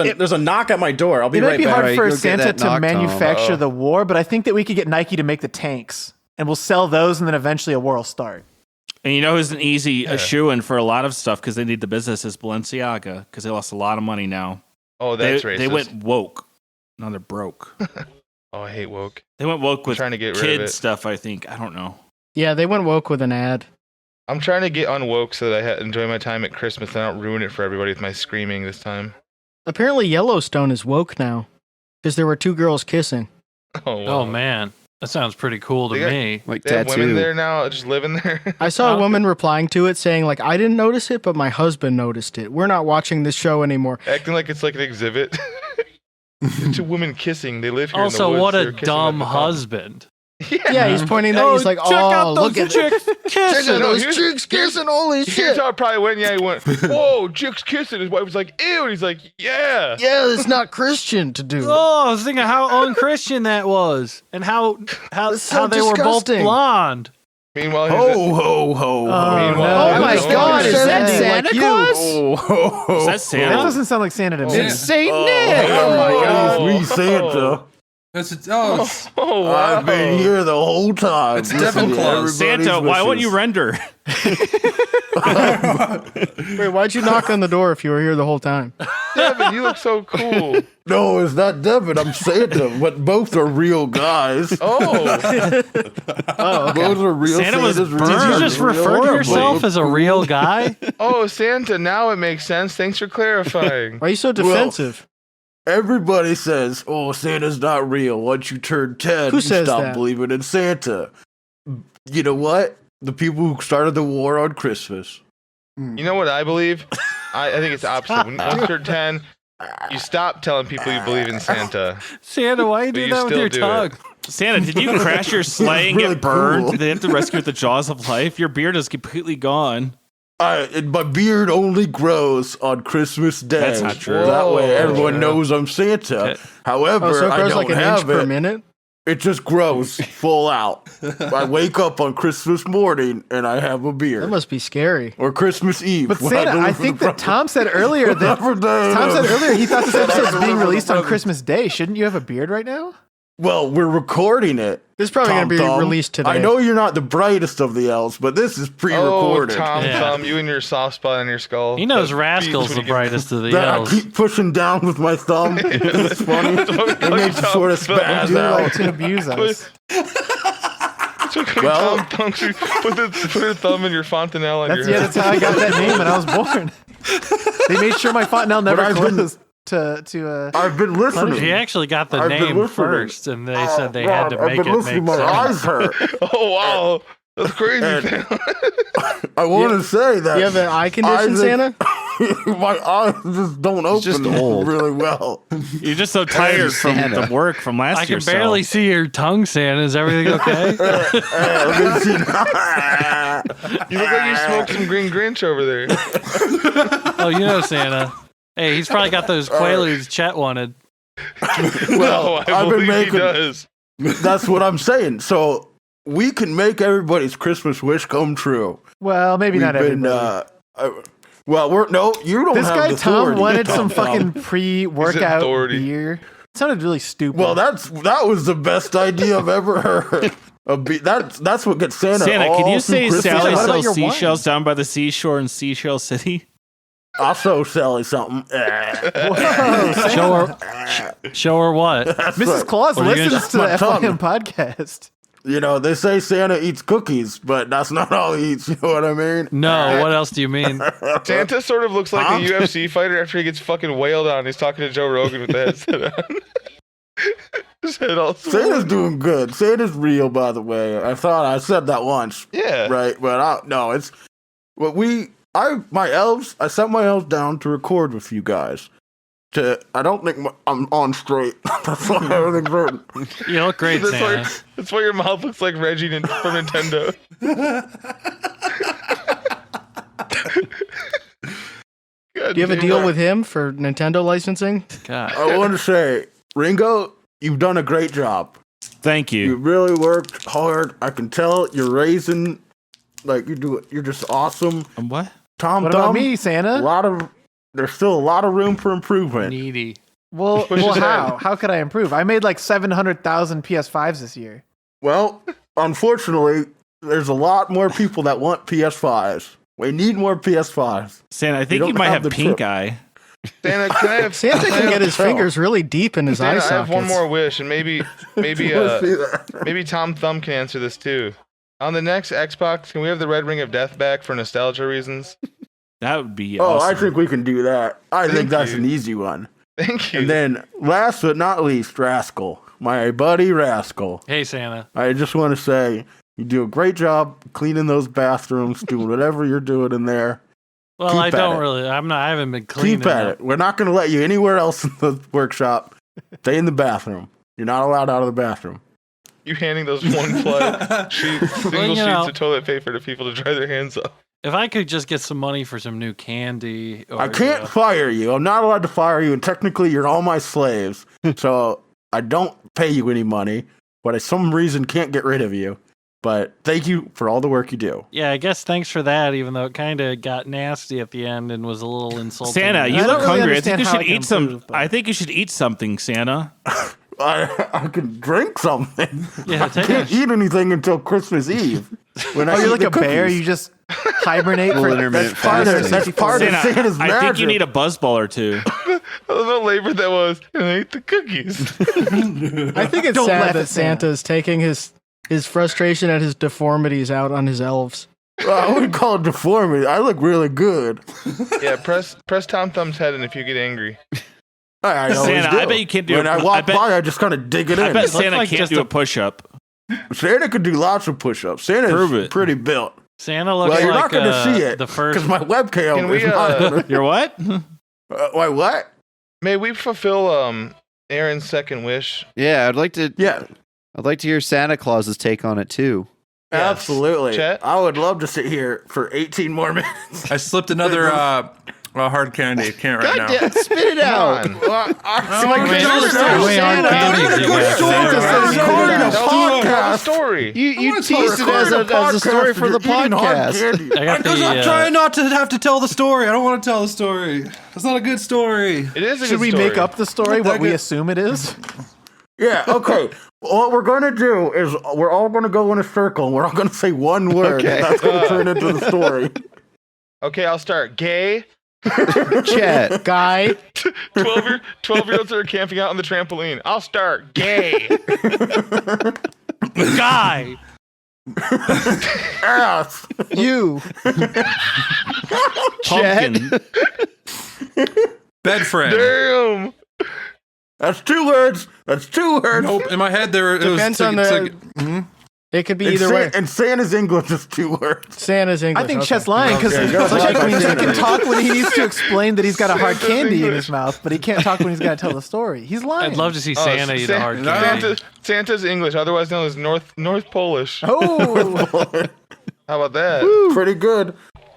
knock. There's a knock at my door. I'll be it might right be back. hard Right, for go get Santa that to knock, Tom. manufacture Uh-oh. the war, but I think that we could get Nike to make the tanks, and we'll sell those, and then eventually a war will start. And you know who's an easy shoo-in for a lot of stuff because they need the business is Balenciaga because they lost a lot of money now. Oh, that's they, racist. They went woke. Now they're broke. Oh, I hate woke. They went woke with trying to get rid of kid it. stuff, I think. I don't know. Yeah, they went woke with an ad. I'm trying to get unwoke so that I enjoy my time at Christmas and I don't ruin it for everybody with my screaming this time. Apparently Yellowstone is woke now because there were 2 girls kissing. Oh, wow. Oh man, that sounds pretty cool to They got- me. Like They have women tattoo. there now just living there. I saw a woman replying to it saying, like, I didn't notice it, but my husband noticed it. We're not watching this show anymore. Acting like it's like an exhibit. 2 women kissing. They live here Also, in the woods. what They a were kissing dumb at the top. husband. Yeah, he's pointing that. He's like, check out oh, those look at chicks kissing. Check out those here's- chicks kissing. Holy Here's shit. how it probably went. Yeah, he went, whoa, chicks kissing. His wife was like, ew. And he's like, yeah. Yeah, it's not Christian to do. Oh, I was thinking how unchristian that was, and how That's so they were both disgusting. blonde. Meanwhile, Ho ho ho! Meanwhile- Oh my Oh, God, is that Santa Santa Claus? Ho ho ho! Is that That Santa? doesn't sound like Santa to me. Yeah. Saint Oh Nick. my God! Oh. It's me, Santa. Oh, wow. I've been here the whole time. It's Devin Claus. Santa, why won't you render? Wait, why'd you knock on the door if you were here the whole time? Devin, you look so cool. No, it's not Devin. I'm Santa, but both are real guys. Oh, Both are real. Santa was Santa's real. burned. Did you just Real. refer to Both yourself as a cool. real guy? oh, Santa. Now it makes sense. Thanks for clarifying. Why are you so defensive? Everybody says, "Oh, Santa's not real." Once you turn 10, Who you says stop that? believing in Santa. You know what? The people who started the war on Christmas. You know what I believe? I think it's the opposite. When once you're 10, you stop telling people you believe in Santa. Santa, why you But do you that with still your do tongue? Santa, did you crash your sleigh and really get burned? cool. Did they have to rescue with the jaws of life? Your beard is completely gone. And my beard only grows on Christmas Day. That's not true. That way, Whoa. everyone knows I'm Santa. Okay. However, Oh, so it I grows don't like an inch have per it. minute? It just grows full out. I wake up on Christmas morning and I have a beard. That must be scary. Or Christmas Eve. But when Santa, I deliver think the that Tom said earlier that Whatever day it Tom said is. earlier he thought this episode's being Deliver the released on present. Christmas Day. Shouldn't you have a beard right now? Well, we're recording it. This is probably going to be Tom. released today. I know you're not the brightest of the elves, but this is Oh, pre-recorded. Tom Yeah. Thumb, you and your soft spot on your skull. He knows That Rascal's beats the when you get- brightest of the That I elves. keep pushing down with my thumb. It's funny. It makes you sort of Tom spaz Do like out. to abuse us. Well- Tom Thumb, put a thumb in your fontanelle on That's your head. that's how I got that name when I was born. They made sure my fontanelle never I've been- closed to I've been listening. He actually got the I've been name listening. first, and they said they had to I've make been it listening. make My eyes sense. hurt. Oh, wow. That's crazy. And- I want to say that You have an eye condition, Isaac- Santa? my eyes just don't open just old. really well. You're just so tired from Santa. the work from last I year. can barely see your tongue, Santa. Is everything okay? You look like you smoked some Green Grinch over there. Oh, you know Santa. Hey, he's probably got those Quaaludes Chet wanted. Well, I I've been believe making- he does. That's what I'm saying. So we can make everybody's Christmas wish come true. well, maybe not We've been, everybody. well, you don't This have guy the Tom authority, wanted some Tom. fucking pre-workout authority. beer. It sounded really stupid. Well, that was the best idea I've ever heard. That's what gets Santa. Santa, all can you through say Christmas. Sally What about sells your seashells down by the seashore in Seashell City? I'll show Sally something. Show her what? Mrs. Claus What are you gonna listens to my the tongue. FYM podcast. You know, they say Santa eats cookies, but that's not all he eats. You know what I mean? No, what else do you mean? Santa sort of looks like Huh? a UFC fighter after he gets fucking wailed on. He's talking to Joe Rogan with the headset on. His head all Santa's swollen. doing good. Santa's real, by the way. I thought I said that once, Yeah. right? But no, it's what my elves. I sent my elves down to record with you guys. I don't think I'm on straight. That's why everything's hurting. You look great, That's Santa. why, that's why your mouth looks like Reggie from Nintendo. God Do you have a damn deal it. with him for Nintendo licensing? God. I want to say, Ringo, you've done a great job. Thank You you. really worked hard. I can tell you're raising, like you're just awesome. What? Tom What Thumb, about me, Santa? There's still a lot of room for improvement. Needy. Well, Push his how? head. How could I improve? I made like 700,000 PS5s this year. Well, unfortunately, there's a lot more people that want PS5s. We need more PS5s. Santa, I think don't you might have have the pink chip. eye. Santa, can I have Santa can get his fingers really deep in his eye Santa, I have sockets. one more wish, and maybe maybe Tom Thumb can answer this too. On the next Xbox, can we have the Red Ring of Death back for nostalgia reasons? That would be Oh, awesome. I think we can do that. I think Thank that's you. an easy one. Thank you. And then, last but not least, Rascal. My buddy Rascal. Hey, Santa. I just want to say, you do a great job cleaning those bathrooms, doing whatever you're doing in there. Well, Keep I at don't it. really. I haven't been cleaning. Keep at up. it. We're not going to let you anywhere else in the workshop. Stay in the bathroom. You're not allowed out of the bathroom. You handing those one ply single you sheets know. of toilet paper to people to dry their hands off. If I could just get some money for some new candy. Or, I can't fire you. I'm not allowed to fire you, and technically you're all my slaves. So I don't pay you any money, but I some reason can't get rid of you. But thank you for all the work you do. Yeah, I guess thanks for that, even though it kind of got nasty at the end and was a little insulting. Santa, I you don't look really hungry. I think understand you how should I can eat some. improve, but- I think you should eat something, Santa. I can drink something. Yeah, I take can't eat anything until Christmas Eve. When Oh, I you're eat like the a bear. cookies. You just hibernate for Little intermittent that's part of fasting. That's part of Santa, Santa's I think you magic. need a buzzball or two. I love how labored that was. And I ate the cookies. I think it's Don't laugh sad that at Santa. Santa's taking his frustration at his deformities out on his elves. I wouldn't call it deformity. I look really good. Yeah, press Tom Thumb's head in if you get angry. I always Santa, do. I bet you can't do When it. I I walk bet- by, I just kind of dig it I in. bet looks Santa like can't just do a- a push-up. Santa could do lots of push-ups. Santa's Prove it. pretty built. Santa looks Well, you're like not going to see it the first. because my webcam Can we, is not going You're what? Wait, what? May we fulfill Aaron's second wish? Yeah, I'd like to. Yeah, I'd like to hear Santa Claus's take on it too. Yes. absolutely. Chet? I would love to sit here for 18 more minutes. I slipped another hard candy. I can't right now. Goddamn, spit it out. Come on. Well, Wait, wait, on candies, you guys. Tell the story. You wanna teased it tell as a story for the podcast. I got the. I'm trying not to have to tell the story. I don't want to tell the story. It's not a good story. It is a Should good we story. make up the story, what we assume it is? Yeah, okay. What we're going to do is we're all going to go in a circle and we're all going to say one word. Okay. And that's going to turn into the story. Okay, I'll start. Gay. Chat. Guy, 12-year-olds are camping out on the trampoline. I'll start. Gay. guy. Ass. you. Pumpkin. Bed friend. Damn. That's 2 words. That's 2 words. Nope. In my head, it Depends was on the. It could be And, either way. and Santa's English is 2 words. Santa's English. I think okay. Chet's lying because Okay, go Chet ahead. can talk when he needs to explain that he's got a hard Santa's candy in English. his mouth, but he can't talk when he's got to tell the story. He's lying. I'd love to see Santa eat a hard Santa- candy. Santa's English, otherwise known as North Polish. Oh, How about that? Pretty good.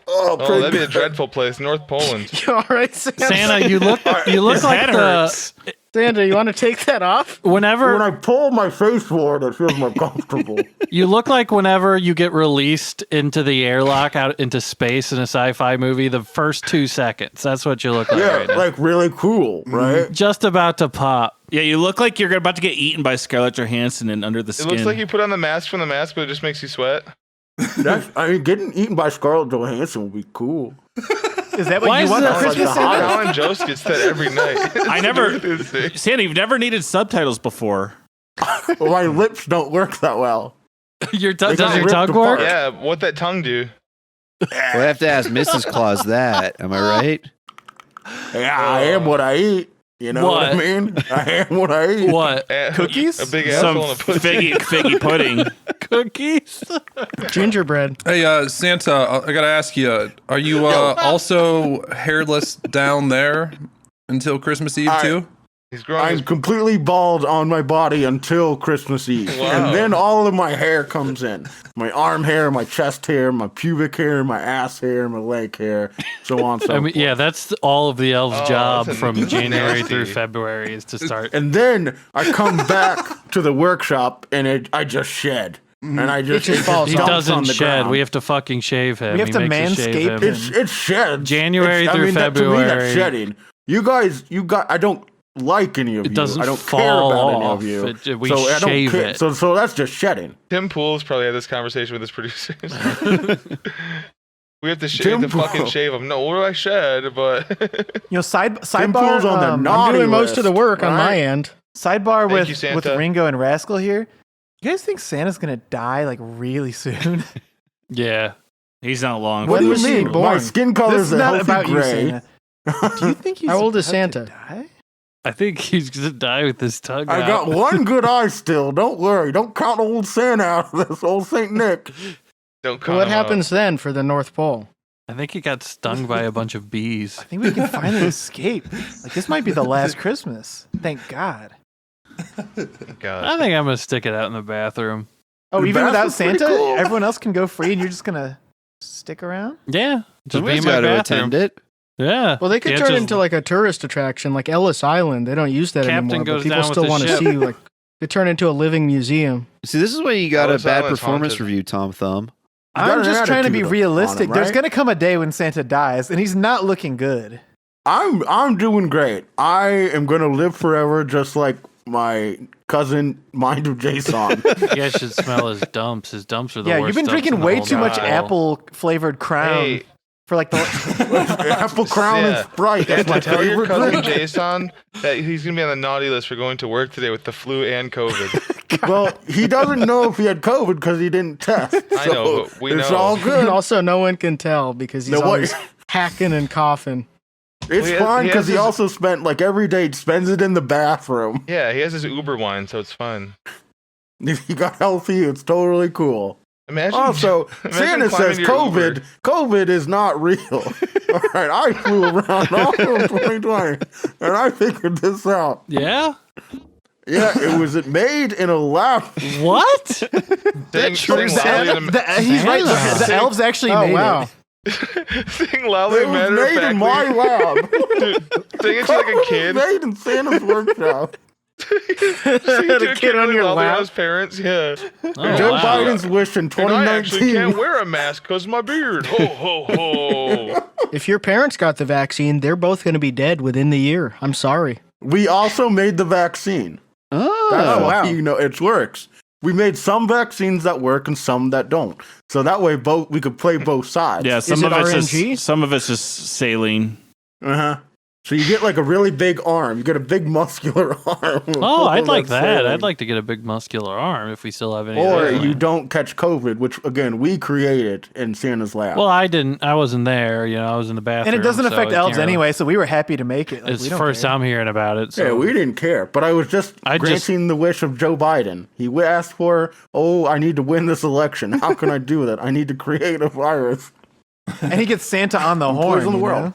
Oh, Oh, pretty that'd be a good. dreadful place. North Poland. All right, Santa. Santa, you look His like head the. hurts. Santa, you want to take that off? Whenever When I pull my face forward, it feels more comfortable. you look like whenever you get released into the airlock out into space in a sci-fi movie, the first 2 seconds. That's what you look like Yeah, right now. like really cool, right? Just about to pop. Yeah, you look like you're about to get eaten by Scarlett Johansson and under the It skin. looks like you put on the mask from the mask, but it just makes you sweat. I mean, getting eaten by Scarlett Johansson would be cool. is that what Why you is want that- for Christmas, Like the hot- Santa? Alan Jost gets that every night. I never- His thing. Santa, you've never needed subtitles before. Well, my lips don't work that well. Your They does got your ripped tongue apart. work? Yeah, what that tongue do? We'll have to ask Mrs. Claus that. Am I right? Yeah, I am what I eat. You know what I What? mean? I am what I eat. What? Cookies? A big Some asshole and a pussy. figgy pudding. Cookies? Gingerbread. Hey, Santa, I gotta ask you: are you also hairless down there until Christmas Eve too? He's growing I'm his... completely bald on my body until Christmas Eve. Wow. And then all of my hair comes in. My arm hair, my chest hair, my pubic hair, my ass hair, my leg hair, so on and so I mean, forth. yeah, that's all of the elves' Oh, job that's from nasty. January through February is to start. And then I come back to the workshop and I just shed. And I just, It just falls He off. dumps on doesn't the shed. ground. We have to fucking shave him. We have He to makes us shave manscape him. him. It sheds. January It's- through that, to me, February. that's shedding. I don't like any of It you. don't I don't care fall about any off. of you. We so I don't shave care. it. So that's just shedding. Tim Pool's probably had this conversation with his producers. We have to Tim fucking Pool. shave him. No, what do I shed? But Tim sidebar Pool's on the um, naughty I'm doing most of the list, work on right? my end. sidebar Thank you, with Santa. Ringo and Rascal here. You guys think Santa's gonna die like really soon? Yeah. He's not long. What When do you was he mean? born? My skin color This is is a not healthy about you, gray. Santa. Do you think he's How old is about to Santa? die? I think he's gonna die with his tongue I out. got one good eye still. Don't worry. Don't count old Santa out of this. Old Saint Nick. don't So count what him out. happens then for the North Pole? I think he got stung by a bunch of bees. I think we can finally escape. Like this might be the last Christmas. Thank God. God. I think I'm gonna stick it out in the bathroom. Oh, The even without bathroom's pretty Santa, cool. everyone else can go free, and you're just gonna stick around. Yeah, just be Somebody's in my got to bathroom. attend it. Yeah. Well, they could Yeah, turn just- into like a tourist attraction, like Ellis Island. They don't use that Captain anymore, goes but people down with still the want to ship. see. Like, they turn into a living museum. See, this is when you got a Ellis bad Island's performance haunted. review, Tom Thumb. You got I'm an just trying to be attitude on realistic. him, There's right? gonna come a day when Santa dies, and he's not looking good. I'm doing great. I am gonna live forever, just like my cousin Mind of Jason. You guys should smell his dumps. His dumps are the Yeah, worst. you've been dumps drinking in the way whole too much North Pole. apple flavored Crown Hey. for like the. Apple Crown Yeah. and Sprite. That's my Tell your favorite cousin drink. Jason that he's gonna be on the naughty list for going to work today with the flu and COVID. Well, he doesn't know if he had COVID because he didn't test. I know, So but we it's know. all And good. also, no one can tell because he's No, what- always hacking and coughing. It's Well, fine he because has he his- also spent like every day spends it in the bathroom. Yeah, he has his Uber wine, so it's fun. He got healthy. It's totally cool. Imagine. Also, imagine Santa climbing says your COVID. Uber. COVID is not real. All right, I flew around all of 2020, and I figured this out. Yeah. Yeah, it was made in a lab. What? Sing loudly Santa, in he's right. The Sing- elves actually Oh made wow! it. Sing loudly, It was matter of made in my factly. lab. Sing it to like a kid. Made in Santa's workshop. Sing it to a kid on really your loudly lap? on his parents. Yeah. Oh, Joe wow. Biden's wish in And I actually 2019. can't wear a mask because my beard. Ho ho ho. If your parents got the vaccine, they're both going to be dead within the year. I'm sorry. We also made the vaccine. That's Oh, why you know it works. We made some vaccines that work and some that don't. So that way we could play both sides. Yeah, some it of it's RNG? just some of it's just saline. Uh-huh. So you get like a really big arm. You get a big muscular arm. Oh, I'd like That's that. it. I'd like to get a big muscular arm if we still have any. Or of those. you don't catch COVID, which again we created in Santa's lab. Well, I didn't. I wasn't there. You know, I was in the bathroom. And it doesn't so affect I elves can't really- anyway, so we were happy to make it. Like, It's we the don't first care. time hearing about it. So yeah, we didn't care. But I was just granting the wish of Joe Biden. He asked for, I need to win this election. How can I do that? I need to create a virus. And he gets Santa on the horn. poison the you world. know?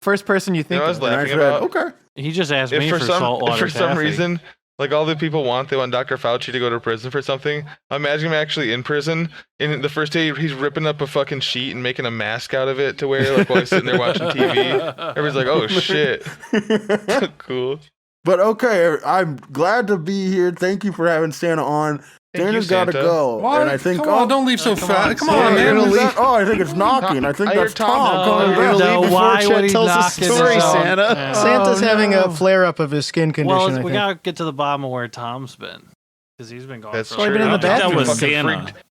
First person you You think know, I was of. And I laughing said, about. okay. He just asked me If for saltwater some taffy. reason, like all the people they want Dr. Fauci to go to prison for something. Imagine him actually in prison. And the first day, he's ripping up a fucking sheet and making a mask out of it to wear, like while he's sitting there watching TV. Everybody's like, "Oh shit, cool." But okay, I'm glad to be here. Thank you for having Santa on. Thank Santa's you, got to Santa. go. What? And I think, Come on, don't leave so fast. Come Oh, on, you're man. gonna leave? I think it's knocking. I think I that's heard Tom. Tom No, coming you're back. gonna leave no, before why Chet would he tells knock us his story, own- Santa. Yeah. Santa's having no. a flare up of his skin condition. Well, I we think. gotta get to the bottom of where Tom's been because he's been gone. That's for true. a been in while. the I think bathroom. that was Fucking Santa. freaked.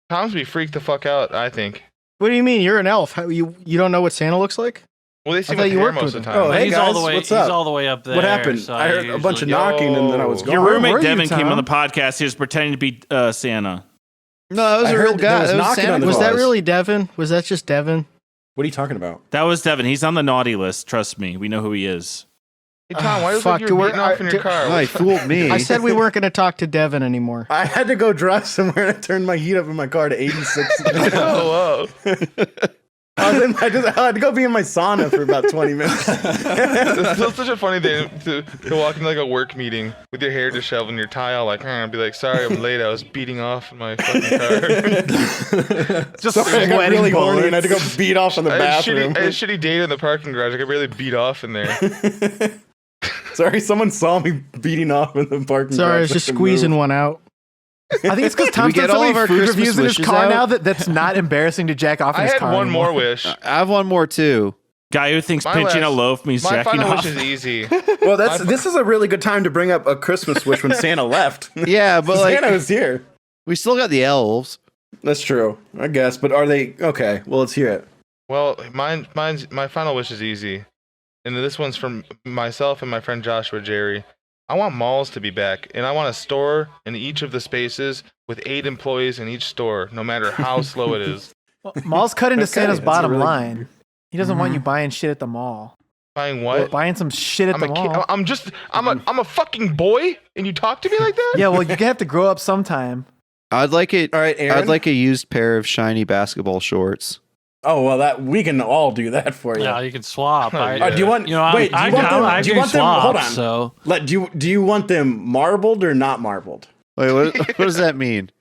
Tom's be freaked the fuck out. I think. What do you mean? You're an elf. How, you don't know what Santa looks like? Well, they see thought with you hair worked most with of the him. time. Oh, hey, he's guys, all the way. what's he's up? all the way up there. What happened? so I heard a bunch of usually- knocking and then I was Yo. gone. Your where roommate were you, Devin came on the Tom? podcast. He was pretending to be Santa. No, that was I a real heard there guy. was That was knocking Santa on the Was that Claus. really Devin? Was that just Devin? What are you talking about? That was Devin. He's on the naughty list. Trust me. We know who he is. Hey Tom, why does fuck, like do you're we- beating off in your car? Oh, he fooled me. I said we weren't going to talk to Devin anymore. I had to go drive somewhere and I turned my heat up in my car to 86. Oh, whoa. I had to go be in my sauna for about 20 minutes. It's still such a funny thing to walk into like a work meeting with your hair disheveled and your tie all like, and be like, sorry, I'm late. I was beating off in my fucking car. Just So I got sweating really horny and I had to bullets. go beat off in the I had bathroom. a shitty date in the parking garage. I could barely beat off in there. Sorry, someone saw me beating off in the parking Sorry, I garage. was just I had to squeezing move. one out. I think it's because Tom's get done so all many of our food Christmas reviews in his wishes car out? now that's not embarrassing to jack off in I his had car one anymore. more wish. I have one more too. Guy who thinks My pinching a last- loaf means My jacking final off. wish is easy. Well, this is a really good time to bring up a Christmas wish when Santa left. Yeah, but like Santa was here. we still got the elves. That's true, I guess. But are they okay? Well, let's hear it. Well, my final wish is easy, and this one's from myself and my friend Joshua Jerry. I want malls to be back, and I want a store in each of the spaces with 8 employees in each store, no matter how slow it is. Well, malls cut into Okay, Santa's that's a bottom really- line. He doesn't want you buying shit at the mall. Buying what? Buying some shit at I'm the a kid. mall. I'm a fucking boy, and you talk to me like that? Yeah, well, you have to grow up sometime. I'd like it. All right, Aaron. I'd like a used pair of shiny basketball shorts. Oh well, that we can all do that for you. Yeah, you can swap. Oh, I, yeah. Do you want? You know, wait, do you want them? I do you do want them? swap, Hold on. So Do you want them marbled or not marbled? Wait, what does that mean?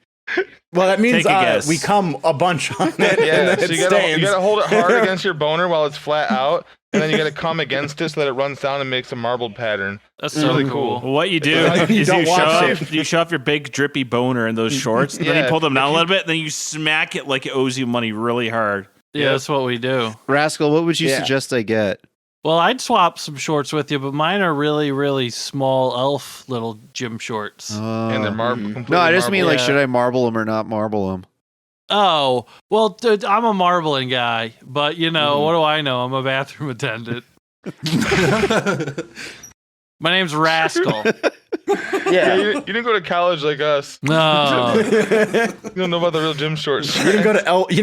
Well, that means Take a guess. we come a bunch on it. Yeah, and then so it you stains. gotta hold it hard against your boner while it's flat out, and then you gotta come against it so that it runs down and makes a marbled pattern. that's It's so really cool. cool. What you do You is don't you show off your big drippy boner in those shorts, and then Yeah. you pull them down a little bit, and then you smack it like it owes you money really hard. Yeah, that's what we do. Rascal, what would you Yeah. suggest I get? Well, I'd swap some shorts with you, but mine are really, really small elf little gym shorts. And they're completely No, I just mean marbled. like, Yeah. should I marble them or not marble them? Oh, well, dude, I'm a marbling guy, but you know, what do I know? I'm a bathroom attendant. My name's Rascal. Yeah, you didn't go to college like us. No. You don't know about the real gym shorts. You didn't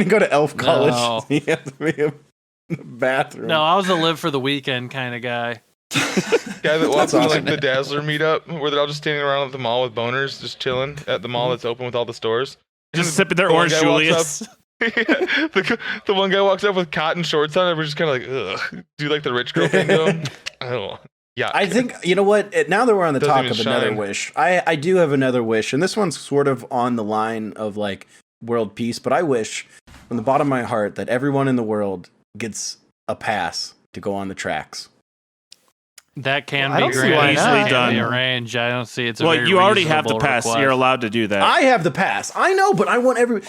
go to elf college. No. You have to be in the bathroom. No, I was a live for the weekend kind of guy. Guy that walks into awesome. like the Dazzler meetup where they're all just standing around at the mall with boners, just chilling at the mall that's open with all the stores. Just sipping their The one orange guy walks Julius. up- the one guy walks up with cotton shorts on, and we're just kind of like, ugh. Do like the rich girl thing to him. Oh, yeah. I think you know what. Now that we're on the Doesn't talk even of another shine. wish, I do have another wish, and this one's sort of on the line of like world peace. But I wish, from the bottom of my heart, that everyone in the world gets a pass to go on the tracks. That can I be don't see why arranged. not. It can Done. be arranged. I don't see it's a Well, very you already have the reasonable pass. request. You're allowed to do that. I have the pass. I know, but I want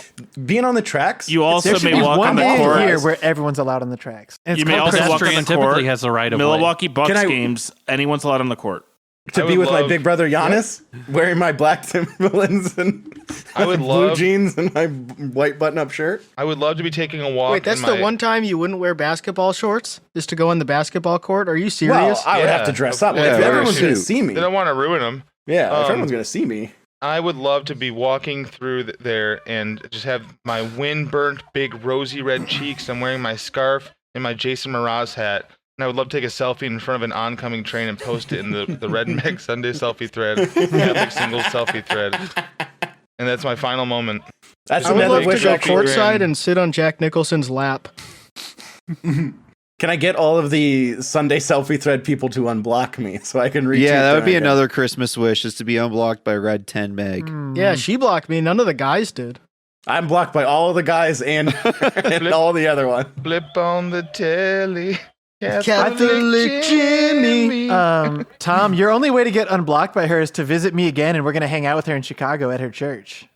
being on the tracks. You also There should may be walk one on the day court. a year where everyone's allowed on the tracks. And it's You may called also walk on Pedestrian the court. typically has the right of way. Milwaukee Bucks Can I- games, anyone's allowed on the court. to I be would with my love- big brother Giannis, wearing my black Timberlands and I would blue love- jeans and my white button-up shirt. I would love to be taking a walk. Wait, that's in the my- one time you wouldn't wear basketball shorts? Is to go on the basketball court? Are you serious? Well, I would Yeah. have to dress up. Yeah, if wear a everyone's going to suit. see me, They don't want to ruin them. yeah, if Um, everyone's going to see me. I would love to be walking through there and just have my wind-burnt, big, rosy red cheeks. I'm wearing my scarf and my Jason Mraz hat. And I would love to take a selfie in front of an oncoming train and post it in the Redneck Sunday selfie thread, Catholic singles selfie thread. And that's my final moment. That's I would another love to wish go I could grant. courtside and sit on Jack Nicholson's lap. Can I get all of the Sunday selfie thread people to unblock me so I can reach? Yeah, that would be another Christmas wish, is to be unblocked by Red 10 Meg. Yeah, she blocked me. None of the guys did. I'm blocked by all of the guys and, and all the other one. Flip on the telly. Catholic Jimmy. Tom, your only way to get unblocked by her is to visit me again, and we're gonna hang out with her in Chicago at her church.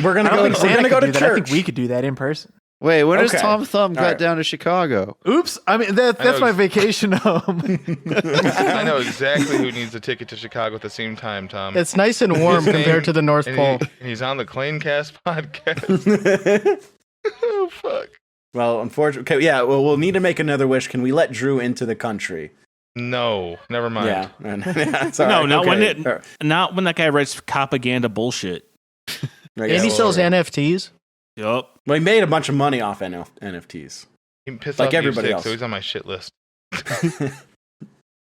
We're gonna I don't go. think We're Santa gonna go could to do that. I church. think we could do that in person. Wait, when does Okay. Tom Thumb got right. down to Chicago? Oops. I mean, that's know. my vacation home. I know exactly who needs a ticket to Chicago at the same time, Tom. It's nice and warm His name- compared to the North and Pole. and he's on the Clanecast podcast. Oh, fuck. Well, unfortunately, okay, yeah. Well, we'll need to make another wish. Can we let Drew into the country? No, never mind. Yeah. Yeah, it's all No, right. not when Okay. it- All right. Not when that guy writes propaganda bullshit. I And guess. he sells NFTs. Yup. Well, he made a bunch of money off NFTs. He pissed Like off everybody Eve6, else. so he's on my shit list.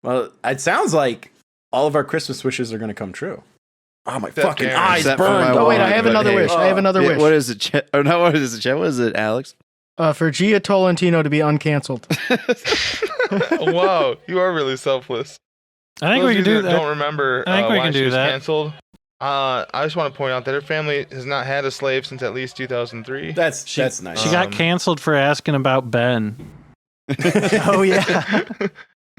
Well, it sounds like all of our Christmas wishes are going to come true. Oh, my Except fucking Aaron. eyes Except for burned. my Oh, wait, I wallet, have but another hey. wish. I have another Yeah, wish. what is it? Oh, no, what is it? Chet? What is it, Alex? For Gia Tolentino to be uncanceled. Wow, you are really selfless. I think Those we can of you do that that. Don't remember I think we why can she do was that. canceled. I just want to point out that her family has not had a slave since at least 2003. That's nice. She got canceled for asking about Ben. Oh yeah.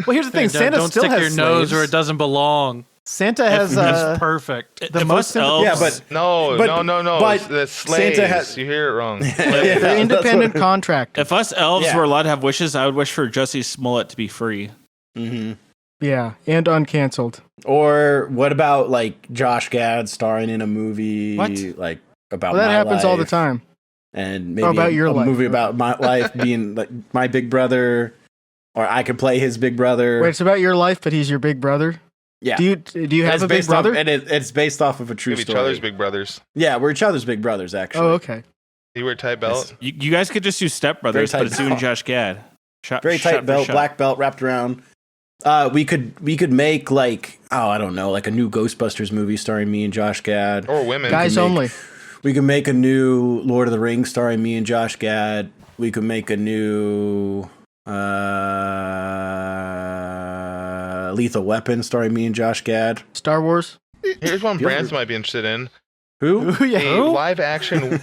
Well, here's the thing. Santa Don't still stick has your nose slaves. where it doesn't belong. Santa has That's perfect. the most sympathy. Yeah, but No. but That's slaves. Santa has- You hear it wrong. They're that's independent what- contractors. If us elves Yeah. were allowed to have wishes, I would wish for Jussie Smollett to be free. Mhm. Yeah, and uncanceled. Or what about like Josh Gad starring in a movie What? like about Well, that my happens all the life, time. and maybe about your a life. movie about my life being like my big brother, or I could play his big brother. Wait, it's about your life, but he's your big brother. Yeah. Do you And have it's a big based off- brother? and it's based off of a true Maybe each story. other's big brothers. Yeah, we're each other's big brothers, actually. Oh, okay. You wear a tight belt. You guys could just do Step Very Brothers, tight but it's you and belt. Josh Gad. Very Shot tight for belt, shot. black belt wrapped around. We could make like, oh, I don't know, like a new Ghostbusters movie starring me and Josh Gad. Or women. Guys make- only. We could make a new Lord of the Rings starring me and Josh Gad. We could make a new Lethal Weapon starring me and Josh Gad. Star Wars. Here's one Brands might be interested in. Who? A live action.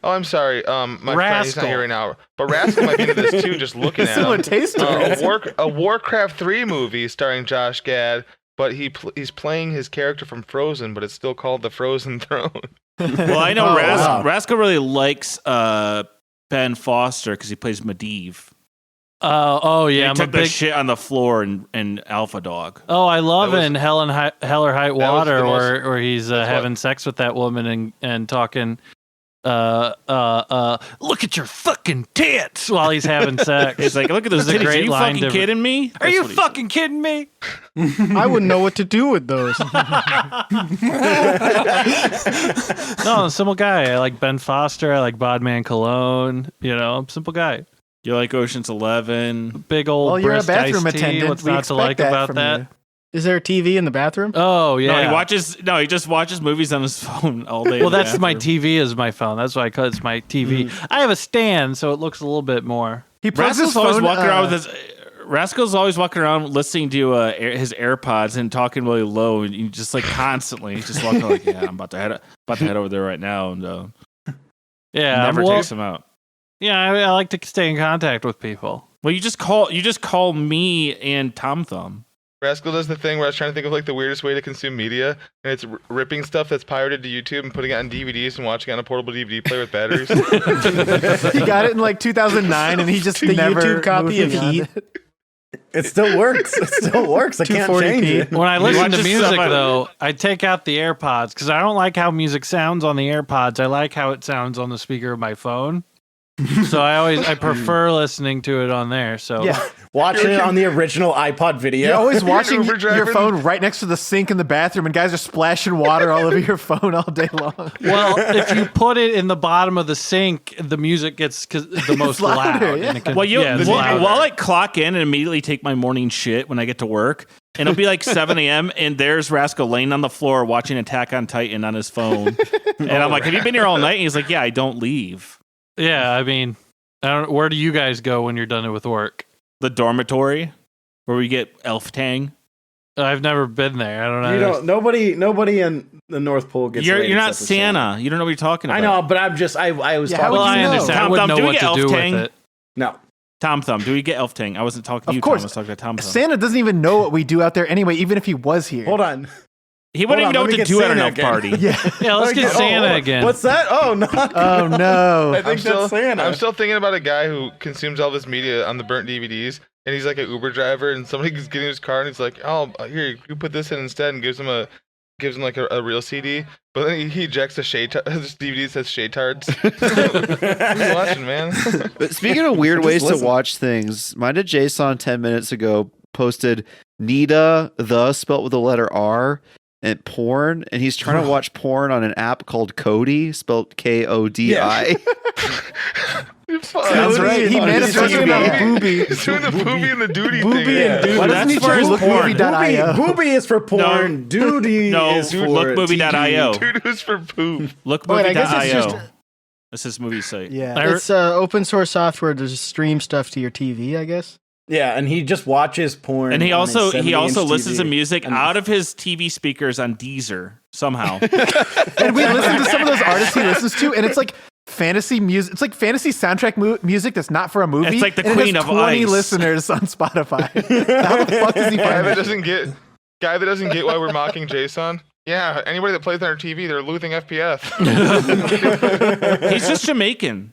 Oh, I'm sorry. My friend, he's not here right now. But Rascal might be into this too. Just looking at Similar him. taste to it. A Warcraft 3 movie starring Josh Gad, but he's playing his character from Frozen, but it's still called The Frozen Throne. Well, I know Oh, wow. Rascal really likes Ben Foster because he plays Medivh. Oh yeah, He I'm a took the big. shit on the floor in Alpha Dog. Oh, I love That was- in Hell or High was Water the most- where he's that's what- having sex with that woman and talking. Look at your fucking tits while he's having sex. He's like, look at those It's a titties. Are great you line fucking to- kidding me? Are That's you what he fucking kidding me? I wouldn't know what to do with those. No, simple guy. I like Ben Foster. I like Bodman Cologne. You know, simple guy. said. You like Ocean's 11? Big old. Well, you're a brisk bathroom iced tea. attendant. What's We not to expect like that about from that? you. Is there a TV in the bathroom? Oh yeah. No, he just watches movies on his phone all day. Well, in the that's my bathroom. TV is my phone. That's why it's my TV. I have a stand, so it looks a little bit more. He plugs his Rascal's always phone. walking around with his. Rascal's always walking around listening to his AirPods and talking really low, and you just like constantly he's just walking like, yeah, I'm about to head over there right now, and Yeah, never well, takes him out. Yeah, I like to stay in contact with people. Well, you just call me and Tom Thumb. Rascal does the thing where I was trying to think of like the weirdest way to consume media, and it's ripping stuff that's pirated to YouTube and putting it on DVDs and watching it on a portable DVD player with batteries. He got it in like 2009, and he just The never YouTube copy moved of beyond Heat. it. It still works. It still works. I can't 240p. change it. When I listen to watches music, stuff on- though, I take out the AirPods because I don't like how music sounds on the AirPods. I like how it sounds on the speaker of my phone. So I prefer listening to it on there. So Yeah, Watching it on the original iPod video. you're always You're watching Uber your driving. phone right next to the sink in the bathroom, and guys are splashing water all over your phone all day long. well, if you put it in the bottom of the sink, the music gets the most louder, loud. yeah. And it can, Well, it's louder. I'll like clock in and immediately take my morning shit when I get to work. And it'll be like 7 a.m. and there's Rascal laying on the floor watching Attack on Titan on his phone. And I'm like, have you been here all night? And he's like, yeah, I don't leave. Yeah, I mean, I don't. Where do you guys go when you're done with work? The dormitory where we get elf tang. I've never been there. I don't know. You don't. Nobody in the North Pole gets. You're laid not except for Santa. You don't know what you're talking about. I know, but I'm just. I was Yeah, talking. how would Well, I you know? understand. I Tom wouldn't Thumb, know do we what get to elf do tang? with it. No. Tom Thumb, do we get elf tang? I wasn't talking to Of you, course. Tom. I was talking to Tom Thumb. Santa doesn't even know what we do out there anyway, even if he was here. Hold on. He wouldn't even know Hold what on, let to me do get at an Santa elf again. party. Yeah. Yeah, let's get Santa hold on. again. What's that? Oh, no. Oh no. I think that's Santa. I'm still thinking about a guy who consumes all this media on the burnt DVDs, and he's like an Uber driver, and somebody's getting his car, and he's like, "Oh, here, you put this in instead," and gives him like a real CD, but then he ejects his DVD says Shaytards. What are you watching, man? But speaking of weird ways listen. to watch things, mine did Jason 10 minutes ago posted Nita the spelt with the letter R and porn, and he's trying to watch porn on an app called Kodi, spelled Kodi. Sounds right. He managed to doing get the booby. He's doing the booby and the duty Booby thing. and duty. Why Doesn't he That's for check his porn. lookmovie.io? Booby is for porn. Duty No, is for lookmovie.io. Dude was for poop. Wait, I guess it's Lookmovie.io. just- That's his movie site. Yeah. It's open source software to just stream stuff to your TV, I guess. Yeah, and he just watches porn. And he on also his 70-inch listens to TV. music And- out of his TV speakers on Deezer somehow. And we listen to some of those artists he listens to, and it's like fantasy music. It's like fantasy soundtrack music that's not for a movie. It's like the and Queen it has of 20 Ice. listeners on Spotify. How the fuck does he Yeah, find if it it? doesn't get Guy that doesn't get why we're mocking Jason. Yeah, anybody that plays on our TV, they're losing FPS. He's just Jamaican.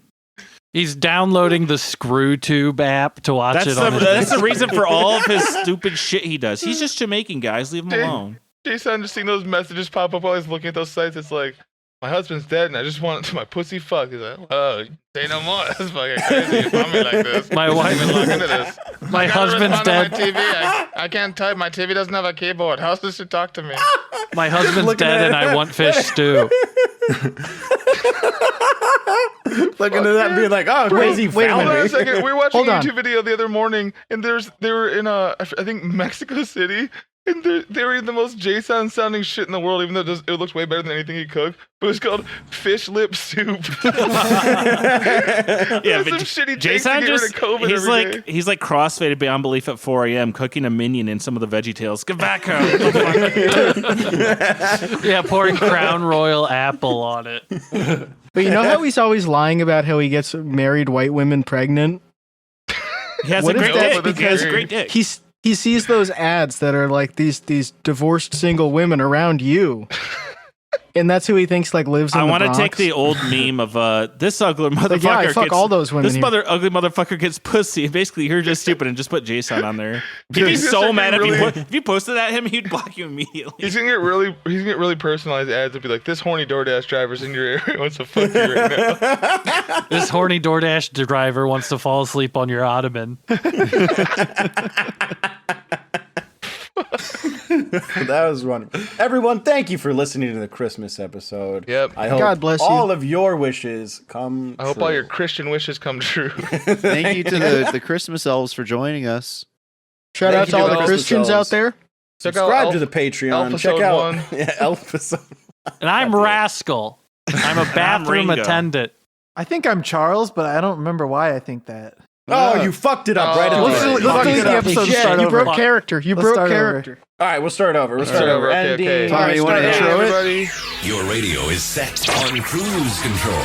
He's downloading the ScrewTube app to watch it on his That's the reason for all of his stupid shit he does. He's just Jamaican, guys. Leave him alone. Jason, just seeing those messages pop up while he's looking at those sites. It's like, my husband's dead and I just want my pussy fucked. He's like, oh, say no more. That's fucking crazy. You found me like this. My wife. Even look into this. My husband's dead. My TV. I can't type. My TV doesn't have a keyboard. How else does she talk to me? My husband's dead and I want fish stew. Looking at that and being like, oh, crazy. wait a Hold on a minute. second. We were watching Hold a on. YouTube video the other morning, and they were in I think Mexico City, and they were eating the most Jason sounding shit in the world, even though it looks way better than anything he cooked. But it was called fish lip soup. Yeah, Some but shit he takes Jason to get rid just of COVID he's every like day. he's like crossfaded beyond belief at 4 a.m. cooking a minion in some of the Veggie Tales. Get back home. Yeah, pouring Crown Royal apple on it. But you know how he's always lying about how he gets married white women pregnant? He has What a if great that's dick. He has a because great dick. He sees those ads that are like these divorced single women around you. And that's who he thinks like lives in I the want to Bronx. take the old meme of this ugly motherfucker. Like, yeah, I fuck gets, all those women This here. ugly motherfucker gets pussy. Basically, you're just stupid, and just put Jason on there. He'd be He's so just mad really- if you posted that him. He'd block you immediately. He's gonna get really personalized ads. It'll be like, this horny DoorDash driver's in your area wants to fuck you right now. This horny DoorDash driver wants to fall asleep on your ottoman. That was wonderful. Everyone, thank you for listening to the Christmas episode. Yep. I hope God bless you. all of your wishes come I hope true. all your Christian wishes come true. Thank you to the Christmas elves for joining us. Shout Thank out you to all to the the Christians Elves. out there. Subscribe to the Patreon. Check Elfisode out 1. yeah, Elfisode. And I'm Rascal. I'm a bathroom Ringo. attendant. I think I'm Charles, but I don't remember why I think that. Oh, you fucked it up right at the Let's beginning. delete Fucked the it up. episode and Shit. start You over. broke character. You Let's broke start over. character. All right, we'll start over. Start over. Okay, Ending. okay. Tommy, you want to Hey, intro it? everybody. Your radio is set on cruise control.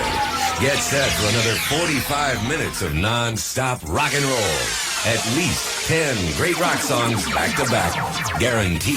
Get set for another 45 minutes of non-stop rock and roll. At least 10 great rock songs back to back. Guaranteed.